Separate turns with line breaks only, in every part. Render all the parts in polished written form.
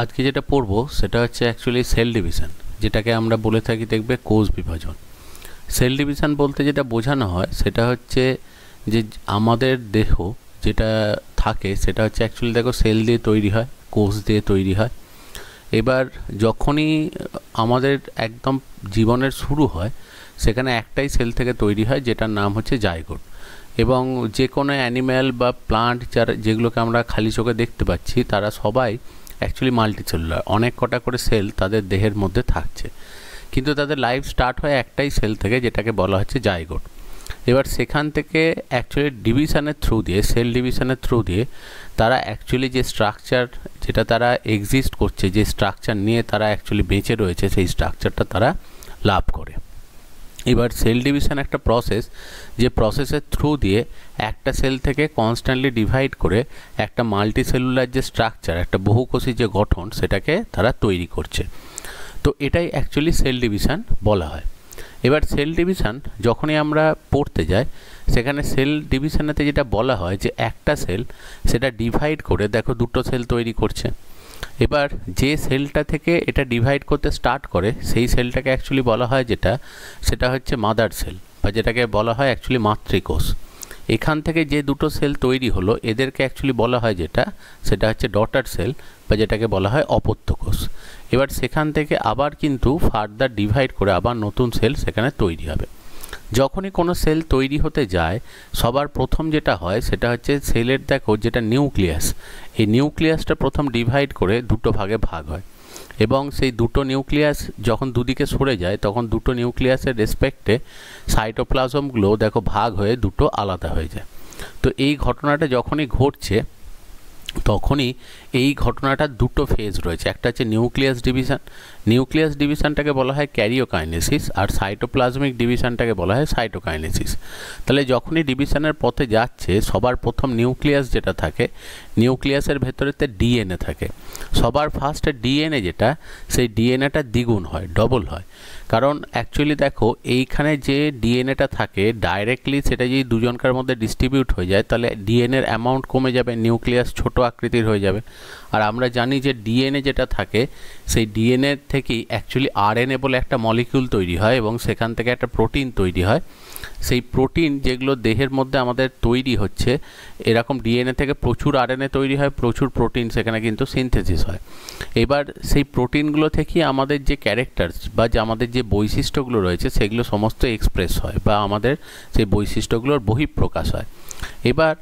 আজকে যেটা পড়বো সেটা হচ্ছে অ্যাকচুয়ালি সেল ডিভিশন, যেটাকে আমরা বলে থাকি দেখবে কোষ বিভাজন। সেল ডিভিশন বলতে যেটা বোঝানো হয় সেটা হচ্ছে যে আমাদের দেহ যেটা থাকে সেটা হচ্ছে অ্যাকচুয়ালি দেখো সেল দিয়ে তৈরি হয়, কোষ দিয়ে তৈরি হয়। এবার যখনই আমাদের একদম জীবনের শুরু হয় সেখানে একটাই সেল থেকে তৈরি হয় যেটার নাম হচ্ছে জাইগোট। এবং যে কোনো অ্যানিম্যাল বা প্লান্ট যেগুলোকে আমরা খালি চোখে দেখতে পাচ্ছি তারা সবাই অ্যাকচুয়ালি মাল্টিসেলুলার, অনেক কটা করে সেল তাদের দেহের মধ্যে থাকছে, কিন্তু তাদের লাইফ স্টার্ট হয় একটাই সেল থেকে যেটাকে বলা হচ্ছে জাইগোট। এবার সেখান থেকে অ্যাকচুয়ালি ডিভিশনের থ্রু দিয়ে, সেল ডিভিশনের থ্রু দিয়ে তারা অ্যাকচুয়ালি যে স্ট্রাকচার যেটা তারা এক্সিস্ট করছে, যে স্ট্রাকচার নিয়ে তারা অ্যাকচুয়ালি বেঁচে রয়েছে, সেই স্ট্রাকচারটা তারা লাভ করে। এবার সেল ডিভিশন একটা প্রসেস, যে প্রসেসের থ্রু দিয়ে একটা সেল থেকে কনস্ট্যান্টলি ডিভাইড করে একটা মাল্টিসেলুলার যে স্ট্রাকচার, একটা বহুকোষী যে গঠন, সেটাকে তারা তৈরি করছে। তো এটাই অ্যাকচুয়ালি সেল ডিভিশন বলা হয়। এবার সেল ডিভিশন যখনই আমরা পড়তে যাই সেখানে সেল ডিভিশনেতে যেটা বলা হয় যে একটা সেল সেটা ডিভাইড করে দেখো দুটো সেল তৈরি করছে। এবার যে সেলটা থেকে এটা ডিভাইড করতে স্টার্ট করে সেই সেলটাকে অ্যাকচুয়ালি বলা হয় সেটা হচ্ছে মাদার সেল, বা যেটাকে বলা হয় অ্যাকচুয়ালি মাতৃকোষ। এখান থেকে যে দুটো সেল তৈরি হলো এদেরকে অ্যাকচুয়ালি বলা হয় সেটা হচ্ছে ডটার সেল, বা যেটাকে বলা হয় অপত্য কোষ। এবার সেখান থেকে আবার কিন্তু ফার্দার ডিভাইড করে আবার নতুন সেল সেখানে তৈরি হবে। যখনই কোনো সেল তৈরি হতে যায় সবার প্রথম যেটা হয় সেটা হচ্ছে সেলের দেখো যেটা নিউক্লিয়াস, এই নিউক্লিয়াসটা প্রথম ডিভাইড করে দুটো ভাগে ভাগ হয়, এবং সেই দুটো নিউক্লিয়াস যখন দুদিকে সরে যায় তখন দুটো নিউক্লিয়াসের রেসপেক্টে সাইটোপ্লাজমগুলো দেখো ভাগ হয়ে দুটো আলাদা হয়ে যায়। তো এই ঘটনাটা যখনই ঘটছে তখনই এই ঘটনাটার দুটো ফেজ রয়েছে, একটা হচ্ছে নিউক্লিয়াস ডিভিশন, নিউক্লিয়াস ডিভিশনটাকে বলা হয় ক্যারিওকাইনেসিস, আর সাইটোপ্লাজমিক ডিভিশনটাকে বলা হয় সাইটোকাইনেসিস। তাহলে যখনই ডিভিশনের পথে যাচ্ছে সবার প্রথম নিউক্লিয়াস যেটা থাকে, নিউক্লিয়াসের ভেতরেতে ডিএনএ থাকে। সবার ফার্স্টে ডিএনএ যেটা, সেই ডিএনএটা দ্বিগুণ হয়, ডবল হয়। কারণ অ্যাকচুয়ালি দেখো এইখানে যে ডিএনএটা থাকে ডাইরেক্টলি সেটা যদি দুজনকার মধ্যে ডিস্ট্রিবিউট হয়ে যায় তাহলে ডিএনএর অ্যামাউন্ট কমে যাবে, নিউক্লিয়াস ছোট আকৃতির হয়ে যাবে। আর আমরা জানি যে ডিএনএ যেটা থাকে সেই ডিএনএ থেকেই অ্যাকচুয়ালি আরএনএ বলে একটা মলিকিউল তৈরি হয় এবং সেখান থেকে একটা প্রোটিন তৈরি হয়। সেই প্রোটিন যেগুলো দেহের মধ্যে আমাদের তৈরি হচ্ছে, এরকম ডিএনএ থেকে প্রচুর আরএনএ তৈরি হয়, প্রচুর প্রোটিন সেখানে কিন্তু সিনথেসিস হয়। এবার সেই প্রোটিনগুলো থেকেই আমাদের যে ক্যারেক্টারস বা যে আমাদের যে বৈশিষ্ট্যগুলো রয়েছে সেগুলো সমস্ত এক্সপ্রেস হয়, বা আমাদের সেই বৈশিষ্ট্যগুলোর বহিঃপ্রকাশ হয়। এবার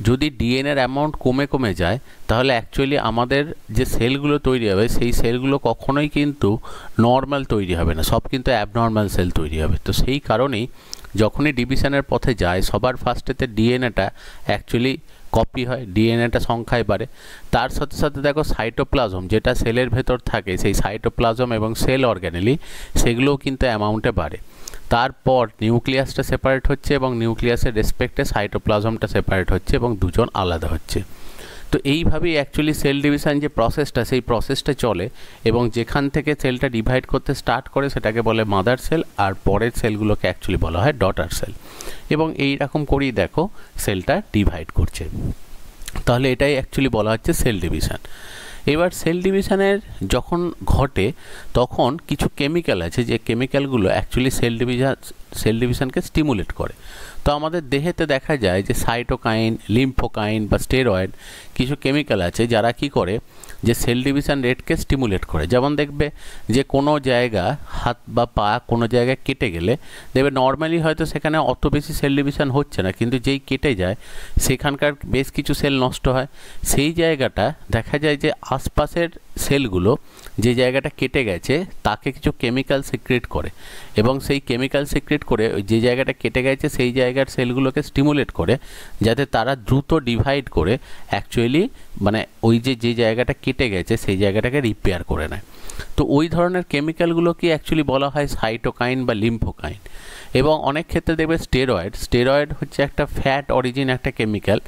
যদি ডিএনএর অ্যামাউন্ট কমে কমে যায় তাহলে অ্যাকচুয়ালি আমাদের যে সেলগুলো তৈরি হবে সেই সেলগুলো কখনোই কিন্তু নর্মাল তৈরি হবে না, সব কিন্তু অ্যাবনর্মাল সেল তৈরি হবে। তো সেই কারণেই যখনই ডিভিশনের পথে যায় সবার ফার্স্টেতে ডিএনএটা অ্যাকচুয়ালি কপি হয়, ডিএনএটা সংখ্যায় বাড়ে। তার সাথে সাথে দেখো সাইটোপ্লাজম যেটা সেলের ভেতর থাকে, সেই সাইটোপ্লাজম এবং সেল অর্গানেলি সেগুলোও কিন্তু অ্যামাউন্টে বাড়ে। তারপর নিউক্লিয়াসটা সেপারেট হচ্ছে এবং নিউক্লিয়াসের রেসপেক্টে সাইটোপ্লাজমটা সেপারেট হচ্ছে এবং দুজন আলাদা হচ্ছে। তো এইভাবেই অ্যাকচুয়ালি সেল ডিভিশন যে প্রসেসটা সেই প্রসেসটা চলে, এবং যেখান থেকে সেলটা ডিভাইড করতে স্টার্ট করে সেটাকে বলে মাদার সেল, আর পরের সেলগুলোকে অ্যাকচুয়ালি বলা হয় ডটার সেল। এবং এই রকম করেই দেখো সেলটা ডিভাইড করছে। তাহলে এটাই অ্যাকচুয়ালি বলা হচ্ছে সেল ডিভিশন। এবার সেল ডিভিশনের যখন ঘটে তখন কিছু কেমিক্যাল আছে যে কেমিক্যালগুলো অ্যাকচুয়ালি সেল ডিভিশনকে স্টিমুলেট করে। তো আমাদের দেহেতে দেখা যায় যে সাইটোকাইন, লিম্ফোকাইন বা স্টেরয়েড কিছু কেমিক্যাল আছে যারা কি করে যে সেল ডিভিশন রেটকে স্টিমুলেট করে। যেমন দেখবে যে কোনো জায়গা হাত বা পা কোনো জায়গায় কেটে গেলে দেখবে নর্মালি হয়তো সেখানে অত বেশি সেল ডিভিশন হচ্ছে না, কিন্তু যেই কেটে যায় সেখানকার বেশ কিছু সেল নষ্ট হয়। সেই জায়গাটা দেখা যায় যে আশপাশের সেলগুলো যে জায়গাটা কেটে গেছে তাকে কিছু কেমিক্যাল সিক্রেট করে, এবং সেই কেমিক্যাল সিক্রেট করে যে জায়গাটা কেটে গেছে সেই জায়গার সেলগুলোকে স্টিমুলেট করে যাতে তারা দ্রুত ডিভাইড করে অ্যাকচুয়ালি মানে ওই যে জায়গাটা কেটে গেছে সেই জায়গাটাকে রিপেয়ার করে নেয়। তো ওই ধরনের কেমিক্যালগুলোকে অ্যাকচুয়ালি বলা হয় সাইটোকাইন বা লিম্ফোকাইন। এবং অনেক ক্ষেত্রে দেখবে স্টেরয়েড হচ্ছে একটা ফ্যাট অরিজিন একটা কেমিক্যাল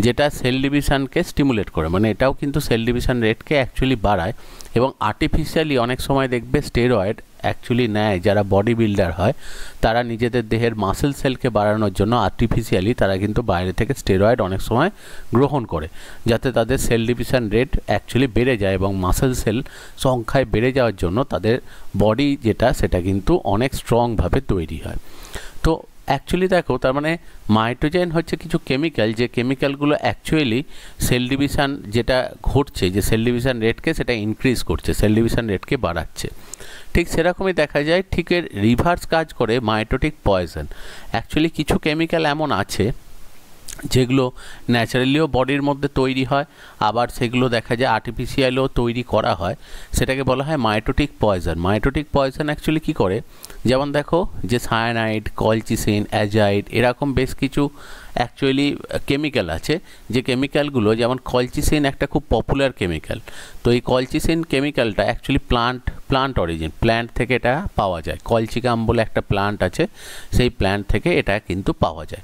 যেটা সেল ডিভিশনকে স্টিমুলেট করে, মানে এটাও কিন্তু সেল ডিভিশন রেটকে অ্যাকচুয়ালি বাড়ায়। এবং আর্টিফিশিয়ালি অনেক সময় দেখবে স্টেরয়েড অ্যাকচুয়ালি নেয় যারা বডি বিল্ডার হয়, তারা নিজেদের দেহের মাসেল সেলকে বাড়ানোর জন্য আর্টিফিশিয়ালি তারা কিন্তু বাইরে থেকে স্টেরয়েড অনেক সময় গ্রহণ করে, যাতে তাদের সেল ডিভিশন রেট অ্যাকচুয়ালি বেড়ে যায় এবং মাসেল সেল সংখ্যায় বেড়ে যাওয়ার জন্য তাদের বডি যেটা সেটা কিন্তু অনেক স্ট্রংভাবে তৈরি হয়। তো অ্যাকচুয়ালি দেখো, তার মানে মাইটোজেন হচ্ছে কিছু কেমিক্যাল, যে কেমিক্যালগুলো অ্যাকচুয়ালি সেল ডিভিশন যেটা ঘটছে, যে সেল ডিভিশন রেটকে সেটা ইনক্রিজ করছে, সেল ডিভিশন রেটকে বাড়াচ্ছে। ঠিক সেরকমই দেখা যায়, ঠিক এর রিভার্স কাজ করে মাইটোটিক পয়জন। অ্যাকচুয়ালি কিছু কেমিক্যাল এমন আছে যেগুলো ন্যাচারালিও বডির মধ্যে তৈরি হয়, আবার সেগুলো দেখা যায় আর্টিফিশিয়ালও তৈরি করা হয়, সেটাকে বলা হয় mitotic poison. Mitotic poison actually কী করে, যেমন দেখো যে সায়ানাইড, কলচিসিন, অ্যাজাইড, এরকম বেশ কিছু অ্যাকচুয়ালি কেমিক্যাল আছে, যে কেমিক্যালগুলো, যেমন কলচিসিন একটা খুব পপুলার কেমিক্যাল। তো এই কলচিসিন কেমিক্যালটা অ্যাকচুয়ালি প্লান্ট অরিজিন, প্ল্যান্ট থেকে এটা পাওয়া যায়। কলচিকাম বলে একটা প্লান্ট আছে, সেই প্ল্যান্ট থেকে এটা কিন্তু পাওয়া যায়।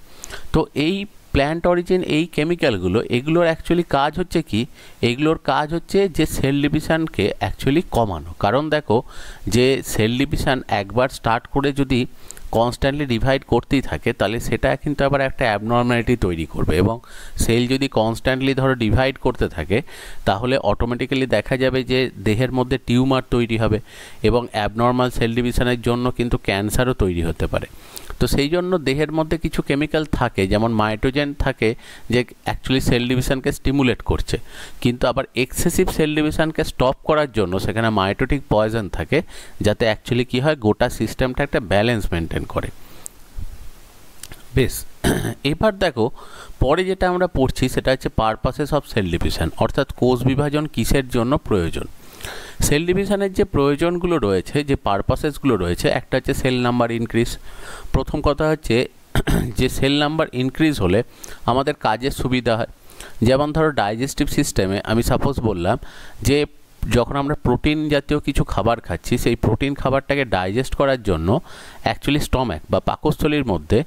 তো এই প্ল্যান্ট অরিজিন এই কেমিক্যালগুলো, এগুলোর অ্যাকচুয়ালি কাজ হচ্ছে কি, এগুলোর কাজ হচ্ছে যে সেল ডিভিশনকে অ্যাকচুয়ালি কমানো। কারণ দেখো, যে সেল ডিভিশন একবার স্টার্ট করে যদি কনস্ট্যান্টলি ডিভাইড করতেই থাকে, তাহলে সেটা কিন্তু আবার একটা অ্যাবনর্ম্যালিটি তৈরি করবে, এবং সেল যদি কনস্ট্যান্টলি ধরো ডিভাইড করতে থাকে, তাহলে অটোমেটিক্যালি দেখা যাবে যে দেহের মধ্যে টিউমার তৈরি হবে, এবং অ্যাবনর্মাল সেল ডিভিশনের জন্য কিন্তু ক্যান্সারও তৈরি হতে পারে। তো সেই জন্য দেহের মধ্যে কিছু কেমিক্যাল থাকে, যেমন মাইটোজেন থাকে, যে অ্যাকচুয়ালি সেল ডিভিশনকে স্টিমুলেট করছে, কিন্তু আবার এক্সেসিভ সেল ডিভিশনকে স্টপ করার জন্য সেখানে মাইটোটিক পয়জন থাকে, যাতে অ্যাকচুয়ালি কী হয়, গোটা সিস্টেমটা একটা ব্যালেন্স মেনটেন করে। বেশ, এবার দেখো পরে যেটা আমরা পড়ছি সেটা হচ্ছে পারপাসেস অফ সেল ডিভিশন, অর্থাৎ কোষ বিভাজন কিসের জন্য প্রয়োজন। সেল ডিভিশনের যে প্রয়োজনগুলো রয়েছে, যে পারপাসেসগুলো রয়েছে, একটা হচ্ছে সেল নাম্বার ইনক্রিজ। প্রথম কথা হচ্ছে যে সেল নাম্বার ইনক্রিজ হলে আমাদের কাজের সুবিধা হয়। যেমন ধরো ডাইজেস্টিভ সিস্টেমে আমি সাপোজ বললাম যে যখন আমরা প্রোটিন জাতীয় কিছু খাবার খাচ্ছি, সেই প্রোটিন খাবারটাকে ডাইজেস্ট করার জন্য অ্যাকচুয়ালি স্টম্যাক বা পাকস্থলীর মধ্যে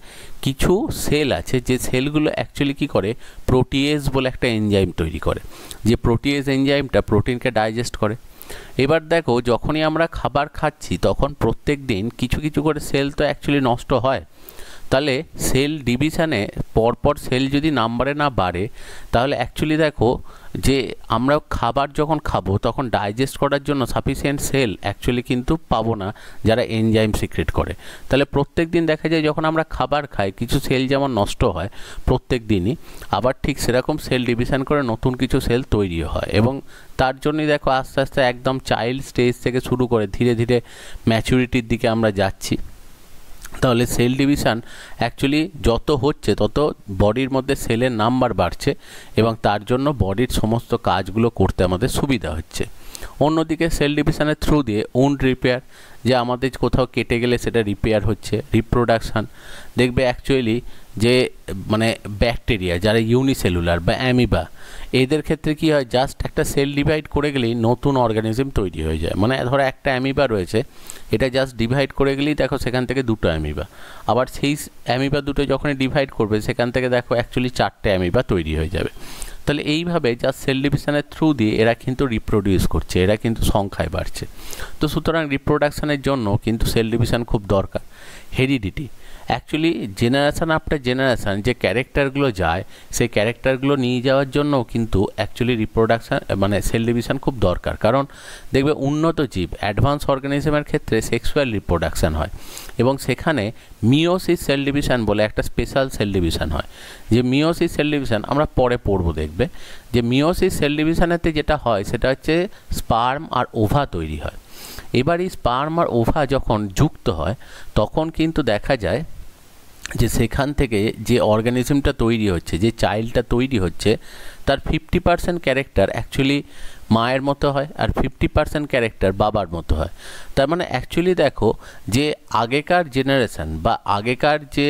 কিছু সেল আছে, যে সেলগুলো অ্যাকচুয়ালি কী করে, প্রোটিয়েজ বলে একটা এনজাইম তৈরি করে, যে প্রোটিয়েজ এনজাইমটা প্রোটিনকে ডাইজেস্ট করে। এবার দেখো, যখনই আমরা খাবার খাচ্ছি তখন প্রত্যেক দিন কিছু কিছু করে সেল তো অ্যাকচুয়ালি নষ্ট হয়। তাহলে সেল ডিভিশনে পরপর সেল যদি নাম্বারে না বাড়ে, তাহলে অ্যাকচুয়ালি দেখো যে আমরা খাবার যখন খাবো তখন ডাইজেস্ট করার জন্য সাফিসিয়েন্ট সেল অ্যাকচুয়ালি কিন্তু পাবো না, যারা এনজাইম সিক্রেট করে। তাহলে প্রত্যেক দিন দেখা যায় যখন আমরা খাবার খাই, কিছু সেল যেমন নষ্ট হয় প্রত্যেক দিনই, আবার ঠিক সেরকম সেল ডিভিশন করে নতুন কিছু সেল তৈরিও হয়, এবং তার জন্যই দেখো আস্তে আস্তে একদম চাইল্ড স্টেজ থেকে শুরু করে ধীরে ধীরে ম্যাচুরিটির দিকে আমরা যাচ্ছি। তাহলে সেল ডিভিশন অ্যাকচুয়ালি যত হচ্ছে তত বডির মধ্যে সেলের নাম্বার বাড়ছে, এবং তার জন্য বডির সমস্ত কাজগুলো করতে আমাদের সুবিধা হচ্ছে। অন্যদিকে সেল ডিভিশনের থ্রু দিয়ে উন্ড রিপেয়ার, যে আমাদের কোথাও কেটে গেলে সেটা রিপেয়ার হচ্ছে। রিপ্রোডাকশান, দেখবে অ্যাকচুয়ালি যে মানে ব্যাকটেরিয়া যারা ইউনিসেলুলার বা অ্যামিবা, এদের ক্ষেত্রে কি হয়, জাস্ট একটা সেল ডিভাইড করে গেলেই নতুন অর্গানিজম তৈরি হয়ে যায়। মানে ধরো একটা অ্যামিবা রয়েছে, এটা জাস্ট ডিভাইড করে গেলেই দেখো সেখান থেকে দুটো অ্যামিবা, আবার সেই অ্যামিবা দুটো যখনই ডিভাইড করবে সেখান থেকে দেখো অ্যাকচুয়ালি 4টে অ্যামিবা তৈরি হয়ে যাবে। তাহলে এইভাবে জাস্ট সেল ডিভিশনের থ্রু দিয়ে এরা কিন্তু রিপ্রোডিউস করছে, এরা কিন্তু সংখ্যায় বাড়ছে। তো সুতরাং রিপ্রোডাকশানের জন্য কিন্তু সেল ডিভিশন খুব দরকার। Heredity, actually generation after generation যে ক্যারেক্টারগুলো যায়, সেই ক্যারেক্টারগুলো নিয়ে যাওয়ার জন্য কিন্তু অ্যাকচুয়ালি রিপ্রোডাকশান মানে সেল ডিভিশন খুব দরকার। কারণ দেখবে উন্নত জীব, অ্যাডভান্স অর্গানিজমের ক্ষেত্রে সেক্সুয়াল রিপ্রোডাকশান হয়, এবং সেখানে মিওসিস সেল ডিভিশন বলে একটা স্পেশাল সেল ডিভিশন হয়। যে মিওসিস সেল ডিভিশন আমরা পরে পড়বো, দেখবে যে মিওসিস সেল ডিভিশনেতে যেটা হয় সেটা হচ্ছে স্পার্ম আর ওভা তৈরি হয়। এবার এই স্পার্ম আর ওভা যখন যুক্ত হয় তখন কিন্তু দেখা যায় যে সেখান থেকে যে অর্গানিজমটা তৈরি হচ্ছে, যে চাইল্ডটা তৈরি হচ্ছে, তার 50% ক্যারেক্টার অ্যাকচুয়ালি মায়ের মতো হয়, আর 50% ক্যারেক্টার বাবার মতো হয়। তার মানে অ্যাকচুয়ালি দেখো যে আগেকার জেনারেশান বা আগেকার যে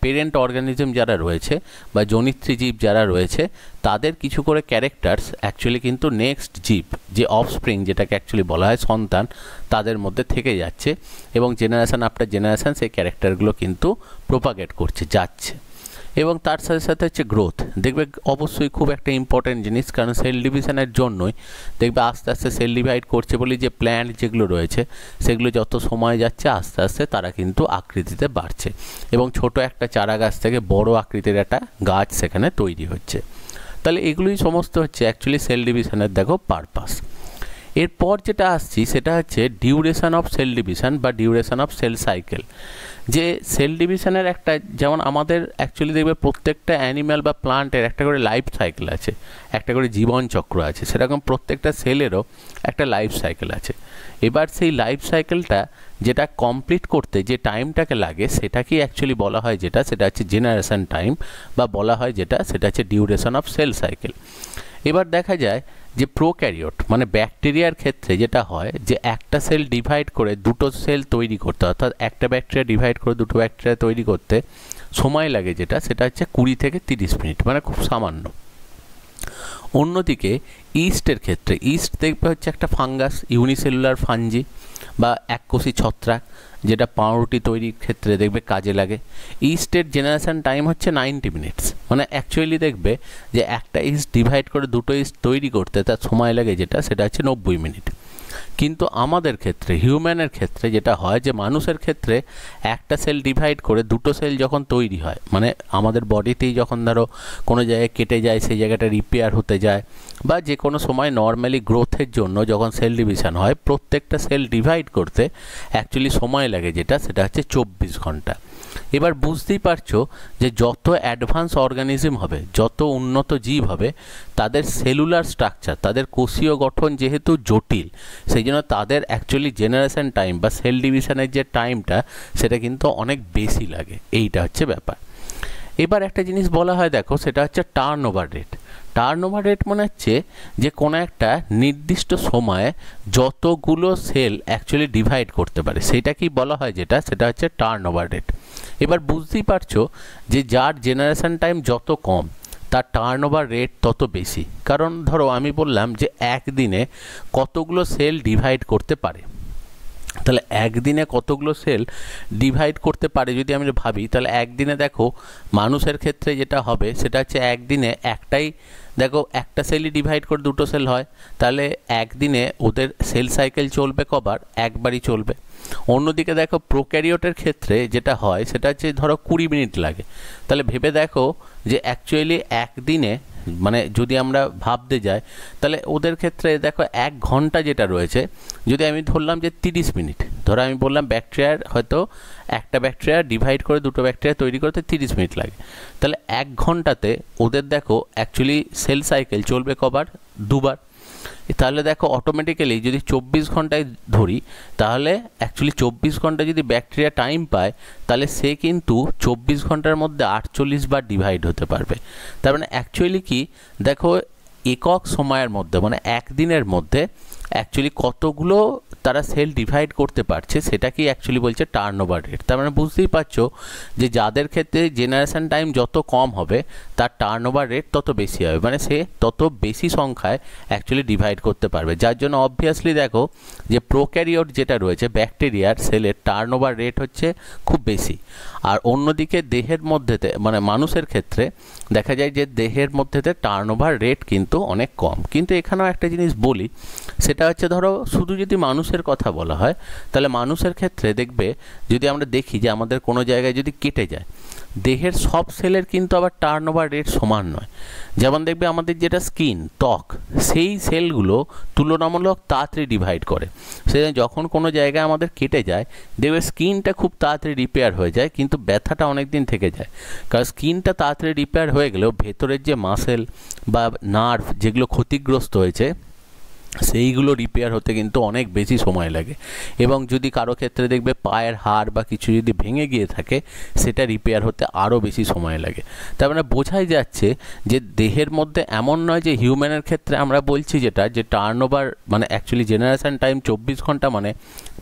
পেরেন্ট অর্গানিজম যারা রয়েছে বা জনিত্রী জীব যারা রয়েছে, তাদের কিছু করে ক্যারেক্টার্স অ্যাকচুয়ালি কিন্তু নেক্সট জীব, যে অফস্প্রিং যেটাকে অ্যাকচুয়ালি বলা হয় সন্তান, তাদের মধ্যে থেকে যাচ্ছে, এবং জেনারেশান আফটার জেনারেশান সেই ক্যারেক্টারগুলো কিন্তু প্রোপাগেট করছে, যাচ্ছে। এবং তার সাথে সাথে হচ্ছে গ্রোথ। দেখবে অবশ্যই খুব একটা ইম্পর্ট্যান্ট জিনিস, কারণ সেল ডিভিশনের জন্যই দেখবে আস্তে আস্তে সেল ডিভাইড করছে বলে যে প্ল্যান্ট যেগুলো রয়েছে সেগুলো যত সময় যাচ্ছে আস্তে আস্তে তারা কিন্তু আকৃতিতে বাড়ছে এবং ছোট একটা চারা গাছ থেকে বড় আকৃতির একটা গাছ সেখানে তৈরি হচ্ছে। তাহলে এগুলোই সমস্ত হচ্ছে অ্যাকচুয়ালি সেল ডিভিশনের দেখো পারপাস। এরপর যেটা আসছি সেটা হচ্ছে ডিউরেশন অফ সেল ডিভিশন বা ডিউরেশন অফ সেল সাইকেল। যে সেল ডিভিশনের একটা, যেমন আমাদের অ্যাকচুয়ালি দেখবে প্রত্যেকটা অ্যানিম্যাল বা প্লান্টের একটা করে লাইফ সাইকেল আছে, একটা করে জীবন চক্র আছে, সেরকম প্রত্যেকটা সেলেরও একটা লাইফ সাইকেল আছে। এবার সেই লাইফ সাইকেলটা যেটা কমপ্লিট করতে যে টাইমটাকে লাগে সেটাকেই অ্যাকচুয়ালি বলা হয় যেটা, সেটা হচ্ছে জেনারেশন টাইম বা বলা হয় যেটা, সেটা হচ্ছে ডিউরেশন অফ সেল সাইকেল। এবার দেখা যায় যে প্রোক্যারিওট মানে ব্যাকটেরিয়ার ক্ষেত্রে যেটা হয় যে একটা সেল ডিভাইড করে দুটো সেল তৈরি করতে, অর্থাৎ একটা ব্যাকটেরিয়া ডিভাইড করে দুটো ব্যাকটেরিয়া তৈরি করতে সময় লাগে যেটা, সেটা হচ্ছে 20 থেকে 30 মিনিট, মানে খুব সামান্য। অন্যদিকে ইস্টের ক্ষেত্রে, ইস্ট দেখবে হচ্ছে একটা ফাঙ্গাস, ইউনিসেলুলার ফাঞ্জি বা এককোষী ছত্রাক, যেটা পাউরুটি তৈরির ক্ষেত্রে দেখবে কাজে লাগে। ইস্টের জেনারেশন টাইম হচ্ছে 90 মিনিটস, মানে অ্যাকচুয়ালি দেখবে যে একটা ইস্ট ডিভাইড করে দুটো ইস্ট তৈরি করতে তার সময় লাগে যেটা, সেটা হচ্ছে 90 মিনিট। কিন্তু আমাদের ক্ষেত্রে, হিউম্যানের ক্ষেত্রে যেটা হয় যে মানুষের ক্ষেত্রে একটা সেল ডিভাইড করে দুটো সেল যখন তৈরি হয়, মানে আমাদের বডিতেই যখন ধরো কোনো জায়গায় কেটে যায়, সেই জায়গাটা রিপেয়ার হতে যায়, বা যে কোনো সময় নর্মালি গ্রোথের জন্য যখন সেল ডিভিশন হয়, প্রত্যেকটা সেল ডিভাইড করতে অ্যাকচুয়ালি সময় লাগে যেটা, সেটা হচ্ছে 24 ঘন্টা। এবার বুঝতেই পারছো যে যত অ্যাডভান্স অর্গানিজম হবে, যত উন্নত জীব হবে, তাদের সেলুলার স্ট্রাকচার, তাদের কোষীয় গঠন যেহেতু জটিল, সেই জন্য তাদের অ্যাকচুয়ালি জেনারেশন টাইম বা সেল ডিভিশনের যে টাইমটা সেটা কিন্তু অনেক বেশি লাগে। এইটা হচ্ছে ব্যাপার। এবার একটা জিনিস বলা হয় দেখো, সেটা হচ্ছে turn over rate. Turn over rate মনে হচ্ছে যে কোনো একটা নির্দিষ্ট সময়ে যতগুলো সেল অ্যাকচুয়ালি ডিভাইড করতে পারে সেইটাকেই বলা হয় যেটা, সেটা হচ্ছে টার্ন ওভার রেট। এবার বুঝতেই পারছো যে যার জেনারেশন টাইম যত কম তার টার্ন ওভার রেট তত বেশি। কারণ ধরো আমি বললাম যে একদিনে কতগুলো সেল ডিভাইড করতে পারে, তাহলে একদিনে কতগুলো সেল ডিভাইড করতে পারে যদি আমি ভাবি, তাহলে একদিনে দেখো মানুষের ক্ষেত্রে যেটা হবে সেটা হচ্ছে একদিনে একটাই, দেখো একটা সেলই ডিভাইড করে দুটো সেল হয়, তাহলে একদিনে ওদের সেল সাইকেল চলবে কবার, একবারই চলবে। অন্যদিকে দেখো প্রোক্যারিওটের ক্ষেত্রে যেটা হয় সেটা হচ্ছে ধরো 20 মিনিট লাগে, তাহলে ভেবে দেখো যে অ্যাকচুয়ালি একদিনে, মানে যদি আমরা ভাবতে যাই তাহলে ওদের ক্ষেত্রে দেখো 1 ঘন্টা যেটা রয়েছে, যদি আমি ধরলাম যে 30 মিনিট, ধরো আমি বললাম ব্যাকটেরিয়ার হয়তো একটা ব্যাকটেরিয়া ডিভাইড করে দুটো ব্যাকটেরিয়া তৈরি করতে 30 মিনিট লাগে, তাহলে 1 ঘন্টাতে ওদের দেখো অ্যাকচুয়ালি সেল সাইকেল চলবে কবার, দুবার। তাহলে দেখো অটোমেটিক্যালি যদি 24 ঘন্টায় ধরি, তাহলে অ্যাকচুয়ালি 24 ঘন্টা যদি ব্যাকটেরিয়া টাইম পায়, তাহলে সে কিন্তু 24 ঘন্টার মধ্যে 48 বার ডিভাইড হতে পারবে। তার মানে অ্যাকচুয়ালি কি দেখো একক সময়ের মধ্যে, মানে একদিনের মধ্যে অ্যাকচুয়ালি কতগুলো তারা সেল ডিভাইড করতে পারছে সেটাকেই অ্যাকচুয়ালি বলছে টার্ন ওভার রেট। তার মানে বুঝতেই পারছো যে যাদের ক্ষেত্রে জেনারেশন টাইম যত কম হবে তার টার্ন ওভার রেট তত বেশি হবে, মানে সে তত বেশি সংখ্যায় অ্যাকচুয়ালি ডিভাইড করতে পারবে। যার জন্য অবভিয়াসলি দেখো যে প্রোক্যারিওট যেটা রয়েছে ব্যাকটেরিয়ার সেলের টার্ন ওভার রেট হচ্ছে খুব বেশি। আর অন্যদিকে দেহের মধ্যেতে, মানে মানুষের ক্ষেত্রে দেখা যায় যে দেহের মধ্যেতে টার্ন ওভার রেট কিন্তু অনেক কম। কিন্তু এখানেও একটা জিনিস বলি, সেটা হচ্ছে ধরো শুধু যদি মানুষের কথা বলা হয়, তাহলে মানুষের ক্ষেত্রে দেখবে যদি আমরা দেখি যে আমাদের কোনো জায়গায় যদি কেটে যায়, দেহের সব সেলের কিন্তু আবার টার্ন ওভার রেট সমান নয়। যেমন দেখবে আমাদের যেটা স্কিন, ত্বক, সেই সেলগুলো তুলনামূলক তাড়াতাড়ি ডিভাইড করে। সেজন্য যখন কোনো জায়গায় আমাদের কেটে যায় দেখবে স্কিনটা খুব তাড়াতাড়ি রিপেয়ার হয়ে যায়, কিন্তু ব্যথাটা অনেক দিন থেকে যায়। কারণ স্কিনটা তাড়াতাড়ি রিপেয়ার হয়ে গেলেও ভেতরের যে মাসেল বা নার্ভ যেগুলো ক্ষতিগ্রস্ত হয়েছে সেইগুলো রিপেয়ার হতে কিন্তু অনেক বেশি সময় লাগে। এবং যদি কারো ক্ষেত্রে দেখবে পায়ের হাড় বা কিছু যদি ভেঙে গিয়ে থাকে, সেটা রিপেয়ার হতে আরও বেশি সময় লাগে। তার মানে বোঝাই যাচ্ছে যে দেহের মধ্যে এমন নয় যে হিউম্যানের ক্ষেত্রে আমরা বলছি যেটা, যে টার্ন ওভার মানে অ্যাকচুয়ালি জেনারেশন টাইম 24 ঘন্টা, মানে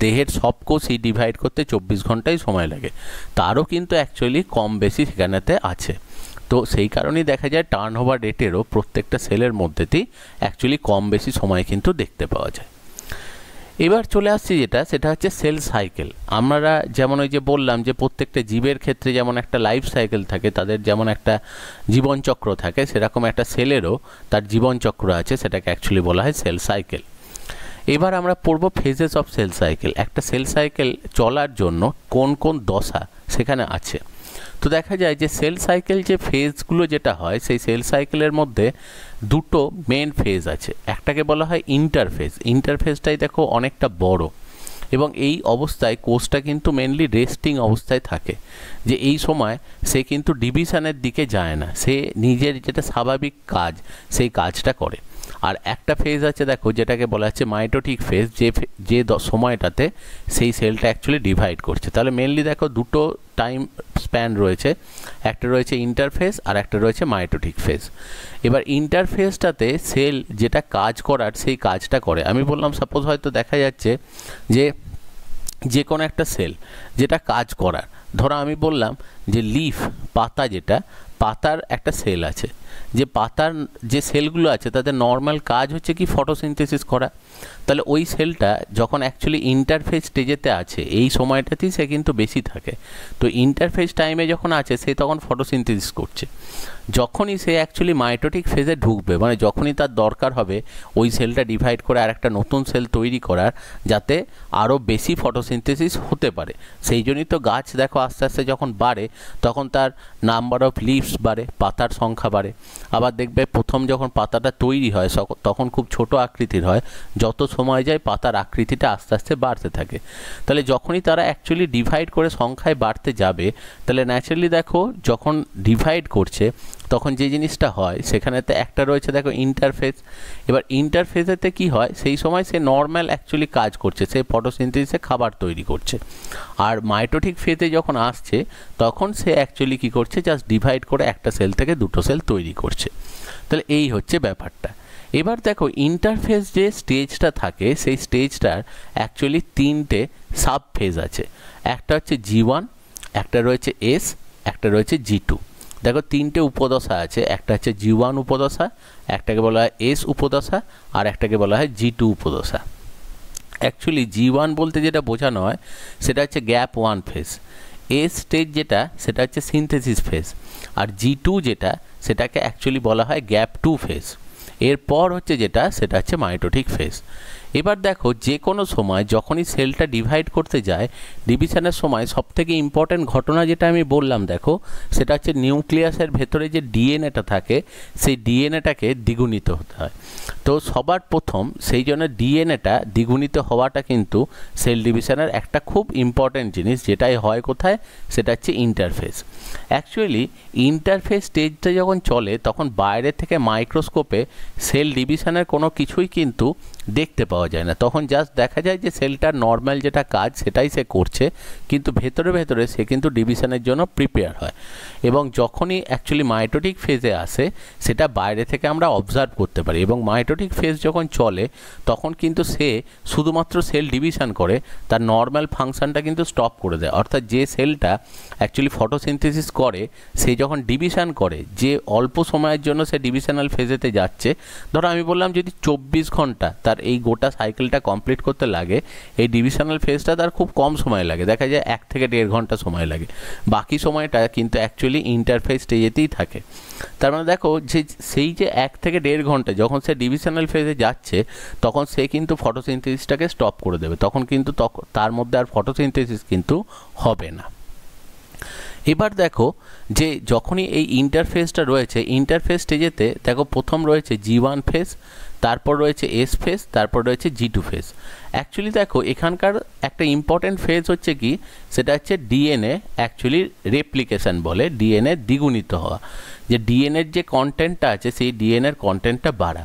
দেহের সব কোষই ডিভাইড করতে 24 ঘন্টাই সময় লাগে, তারও কিন্তু অ্যাকচুয়ালি কম বেশি সেখানেতে আছে। তো সেই কারণেই দেখা যায় টার্ন ওভার রেটেরও প্রত্যেকটা সেলের মধ্যেতেই অ্যাকচুয়ালি কম বেশি সময় কিন্তু দেখতে পাওয়া যায়। এবার চলে আসছে যেটা, সেটা হচ্ছে সেল সাইকেল। আমরা যেমন ওই যে বললাম যে প্রত্যেকটা জীবের ক্ষেত্রে যেমন একটা লাইফ সাইকেল থাকে, তাদের যেমন একটা জীবনচক্র থাকে, সেরকম একটা সেলেরও তার জীবনচক্র আছে, সেটাকে অ্যাকচুয়ালি বলা হয় সেল সাইকেল। এবার আমরা পড়ব ফেজেস অফ সেল সাইকেল। একটা সেল সাইকেল চলার জন্য কোন কোন দশা সেখানে আছে। তো দেখা যায় যে সেল সাইকেল যে ফেজগুলো যেটা হয়, সেই সেল সাইকেলের মধ্যে দুটো মেন ফেজ আছে। একটাকে বলা হয় ইন্টারফেজ। ইন্টারফেজটাই দেখো অনেকটা বড়, এবং এই অবস্থায় কোষটা কিন্তু মেনলি রেস্টিং অবস্থায় থাকে, যে এই সময় সে কিন্তু ডিভিশনের দিকে যায় না, সে নিজের যেটা স্বাভাবিক কাজ সেই কাজটা করে। আর একটা ফেজ আছে দেখো, যেটাকে বলা হচ্ছে মাইটোটিক ফেজ, যে সময়টাতে সেই সেলটা অ্যাকচুয়ালি ডিভাইড করছে। তাহলে মেনলি দেখো দুটো টাইম স্প্যান রয়েছে, একটা রয়েছে ইন্টারফেজ আর একটা রয়েছে মাইটোটিক ফেজ। এবার ইন্টারফেজটাতে সেল যেটা কাজ করার সেই কাজটা করে। আমি বললাম সাপোজ হয়তো দেখা যাচ্ছে যে কোনো একটা সেল যেটা কাজ করার, ধরো আমি বললাম যে লিফ, পাতা, যেটা পাতার একটা সেল আছে, যে পাতার যে সেলগুলো আছে তাদের নর্মাল কাজ হচ্ছে কি ফটোসিনথেসিস করা। তাহলে ওই সেলটা যখন অ্যাকচুয়ালি ইন্টারফেজ স্টেজেতে আছে, এই সময়টাতেই সে কিন্তু বেশি থাকে। তো ইন্টারফেজ টাইমে যখন আছে সে তখন ফটোসিনথেসিস করছে। যখনই সে অ্যাকচুয়ালি মাইটোটিক ফেজে ঢুকবে, মানে যখনই তার দরকার হবে ওই সেলটা ডিভাইড করে আর একটা নতুন সেল তৈরি করার, যাতে আরও বেশি ফটোসিনথেসিস হতে পারে। সেই জন্যই তো গাছ দেখো আস্তে আস্তে যখন বাড়ে তখন তার নাম্বার অফ লিভস বাড়ে, পাতার সংখ্যা বাড়ে। আবার দেখবে প্রথম যখন পাতাটা তৈরি হয় তখন খুব ছোট আকৃতির হয়, যত সময় যায় পাতার আকৃতিটা আস্তে আস্তে বাড়তে থাকে। তাহলে যখনই তারা অ্যাকচুয়ালি ডিভাইড করে সংখ্যায় বাড়তে যাবে, তাহলে ন্যাচারালি দেখো যখন ডিভাইড করছে তখন যে জিনিসটা হয় সেখানেতে একটা রয়েছে দেখো ইন্টারফেজ। এবার ইন্টারফেজেতে কি হয়, সেই সময় সে নর্মাল অ্যাকচুয়ালি কাজ করছে, সে ফটোসিনথেসিসে খাবার তৈরি করছে। আর মাইটোটিক ফেজে যখন আসছে তখন সে অ্যাকচুয়ালি কি করছে, জাস্ট ডিভাইড করে একটা সেল থেকে দুটো সেল তৈরি করছে। তাহলে এই হচ্ছে ব্যাপারটা। এবার দেখো ইন্টারফেজ যে স্টেজটা থাকে সেই স্টেজটার অ্যাকচুয়ালি তিনটে সাব ফেজ আছে। একটা হচ্ছে G1, একটা রয়েছে S, একটা রয়েছে G2। দেখো তিনটে উপদশা আছে, একটা হচ্ছে G1 উপদশা, একটাকে বলা হয় S উপদশা, আর একটাকে বলা হয় G2 উপদশা। অ্যাকচুয়ালি G1 বলতে যেটা বোঝানো হয় সেটা হচ্ছে গ্যাপ 1 ফেজ। S স্টেজ যেটা সেটা হচ্ছে সিনথেসিস ফেজ, আর G2 যেটা সেটাকে অ্যাকচুয়ালি বলা হয় গ্যাপ 2 ফেজ। এরপর হচ্ছে যেটা সেটা হচ্ছে মাইটোটিক ফেজ। এবার দেখো যে কোনো সময় যখনই সেলটা ডিভাইড করতে যায়, ডিভিশনের সময় সবথেকে ইম্পর্ট্যান্ট ঘটনা যেটা আমি বললাম দেখো, সেটা হচ্ছে নিউক্লিয়াসের ভেতরে যে ডিএনএটা থাকে সেই ডিএনএটাকে দ্বিগুণিত হতে হয়। তো সবার প্রথম সেই জন্য ডিএনএটা দ্বিগুণিত হওয়াটা কিন্তু সেল ডিভিশনের একটা খুব ইম্পর্ট্যান্ট জিনিস, যেটাই হয় কোথায়, সেটা হচ্ছে ইন্টারফেজ। অ্যাকচুয়ালি ইন্টারফেজ স্টেজটা যখন চলে তখন বাইরে থেকে মাইক্রোস্কোপে সেল ডিভিশনের কোনো কিছুই কিন্তু দেখতে পাওয়া যায় না, তখন জাস্ট দেখা যায় যে সেলটার নর্মাল যেটা কাজ সেটাই সে করছে, কিন্তু ভেতরে ভেতরে সে কিন্তু ডিভিশনের জন্য প্রিপেয়ার হয়। এবং যখনই অ্যাকচুয়ালি মাইটোটিক ফেজে আসে সেটা বাইরে থেকে আমরা অবজার্ভ করতে পারি, এবং মাইটোটিক ফেজ যখন চলে তখন কিন্তু সে শুধুমাত্র সেল ডিভিশন করে, তার নর্মাল ফাংশনটা কিন্তু স্টপ করে দেয়। অর্থাৎ যে সেলটা অ্যাকচুয়ালি ফটোসিনথেসিস করে সে যখন ডিভিশন করে, যে অল্প সময়ের জন্য সে ডিভিশনাল ফেজেতে যাচ্ছে, ধরো আমি বললাম যদি 24 ঘন্টা তার এই গোটা সাইকেলটা কমপ্লিট করতে লাগে, এই ডিভিশনাল ফেজটা তার খুব কম সময় লাগে, দেখা যায় 1 থেকে 1.5 ঘন্টা সময় লাগে, বাকি সময়টা কিন্তু অ্যাকচুয়ালি ইন্টারফেজ স্টেজেতেই থাকে। তার মানে দেখো যে সেই যে 1 থেকে 1.5 ঘন্টা যখন সে ডিভিশনাল ফেজে যাচ্ছে তখন সে কিন্তু ফটোসিনথেসিসটাকে স্টপ করে দেবে, তখন কিন্তু তার মধ্যে আর ফটোসিনথেসিস কিন্তু হবে না। এবার দেখো যে যখনই এই ইন্টারফেজটা রয়েছে, ইন্টারফেজ স্টেজেতে দেখো প্রথম রয়েছে G1 ফেজ, তারপর রয়েছে S ফেজ, তারপর রয়েছে G2 ফেজ। অ্যাকচুয়ালি দেখো এখানকার একটা ইম্পর্টেন্ট ফেজ হচ্ছে কি, সেটা হচ্ছে ডিএনএ অ্যাকচুয়ালি রেপ্লিকেশন বলে, ডিএনএ দ্বিগুণিত হওয়া, যে ডিএনএর যে কন্টেন্টটা আছে সেই ডিএনএর কন্টেন্টটা বাড়া।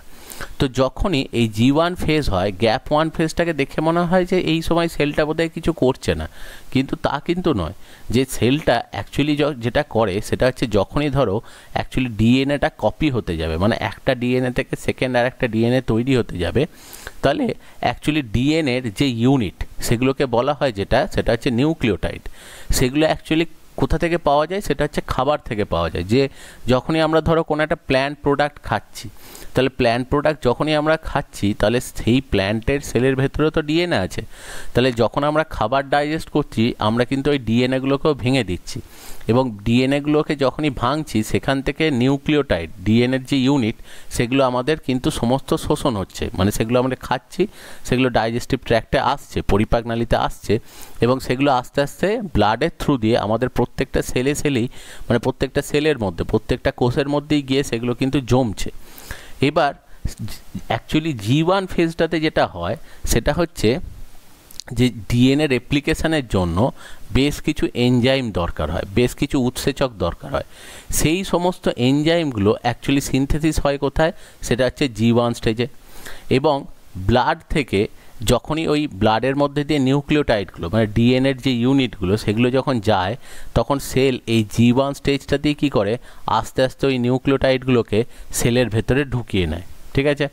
তো যখনই এই G1 ফেজ হয়, গ্যাপ 1 ফেজটাকে দেখে মনে হয় যে এই সময় সেলটা বোধহয় কিছু করছে না, কিন্তু তা কিন্তু নয়। যে সেলটা অ্যাকচুয়ালি যেটা করে সেটা হচ্ছে যখনই ধরো অ্যাকচুয়ালি ডিএনএটা কপি হতে যাবে, মানে একটা ডিএনএ থেকে সেকেন্ড আর একটা ডিএনএ তৈরি হতে যাবে, তাহলে অ্যাকচুয়ালি ডিএনএর যে ইউনিট সেগুলোকে বলা হয় যেটা সেটা হচ্ছে নিউক্লিওটাইড, সেগুলো অ্যাকচুয়ালি কোথা থেকে পাওয়া যায়, সেটা হচ্ছে খাবার থেকে পাওয়া যায়। যে যখনই আমরা ধরো কোনো একটা প্ল্যান্ট প্রোডাক্ট খাচ্ছি, তাহলে প্ল্যান্ট প্রোডাক্ট যখনই আমরা খাচ্ছি, তাহলে সেই প্ল্যান্টের সেলের ভেতরেও তো ডিএনএ আছে। তাহলে যখন আমরা খাবার ডাইজেস্ট করছি, আমরা কিন্তু ওই ডিএনএগুলোকেও ভেঙে দিচ্ছি, এবং ডিএনএগুলোকে যখনই ভাঙছি, সেখান থেকে নিউক্লিওটাইড, ডিএনএর যে ইউনিট, সেগুলো আমাদের কিন্তু সমস্ত শোষণ হচ্ছে, মানে সেগুলো আমরা খাচ্ছি, সেগুলো ডাইজেস্টিভ ট্র্যাক্টে আসছে, পরিপাক নালীতে আসছে, এবং সেগুলো আস্তে আস্তে ব্লাডের থ্রু দিয়ে আমাদের প্রত্যেকটা সেলেই, মানে প্রত্যেকটা সেলের মধ্যে, প্রত্যেকটা কোষের মধ্যেই গিয়ে সেগুলো কিন্তু জমছে। এবার অ্যাকচুয়ালি G1 ফেজটাতে যেটা হয়, সেটা হচ্ছে যে ডিএনএ রেপ্লিকেশনের জন্য বেশ কিছু এনজাইম দরকার হয়, বেশ কিছু উৎসেচক দরকার হয়। সেই সমস্ত এনজাইমগুলো অ্যাকচুয়ালি সিনথেসিস হয় কোথায়, সেটা হচ্ছে G1 স্টেজে। এবং ব্লাড থেকে যখনই ওই ব্লাডের মধ্যে দিয়ে নিউক্লিওটাইডগুলো, মানে ডিএনএর যে ইউনিটগুলো, সেগুলো যখন যায়, তখন সেল এই G1 স্টেজটাতেই কী করে, আস্তে আস্তে ওই নিউক্লিওটাইডগুলোকে সেলের ভেতরে ঢুকিয়ে নেয়, ঠিক আছে।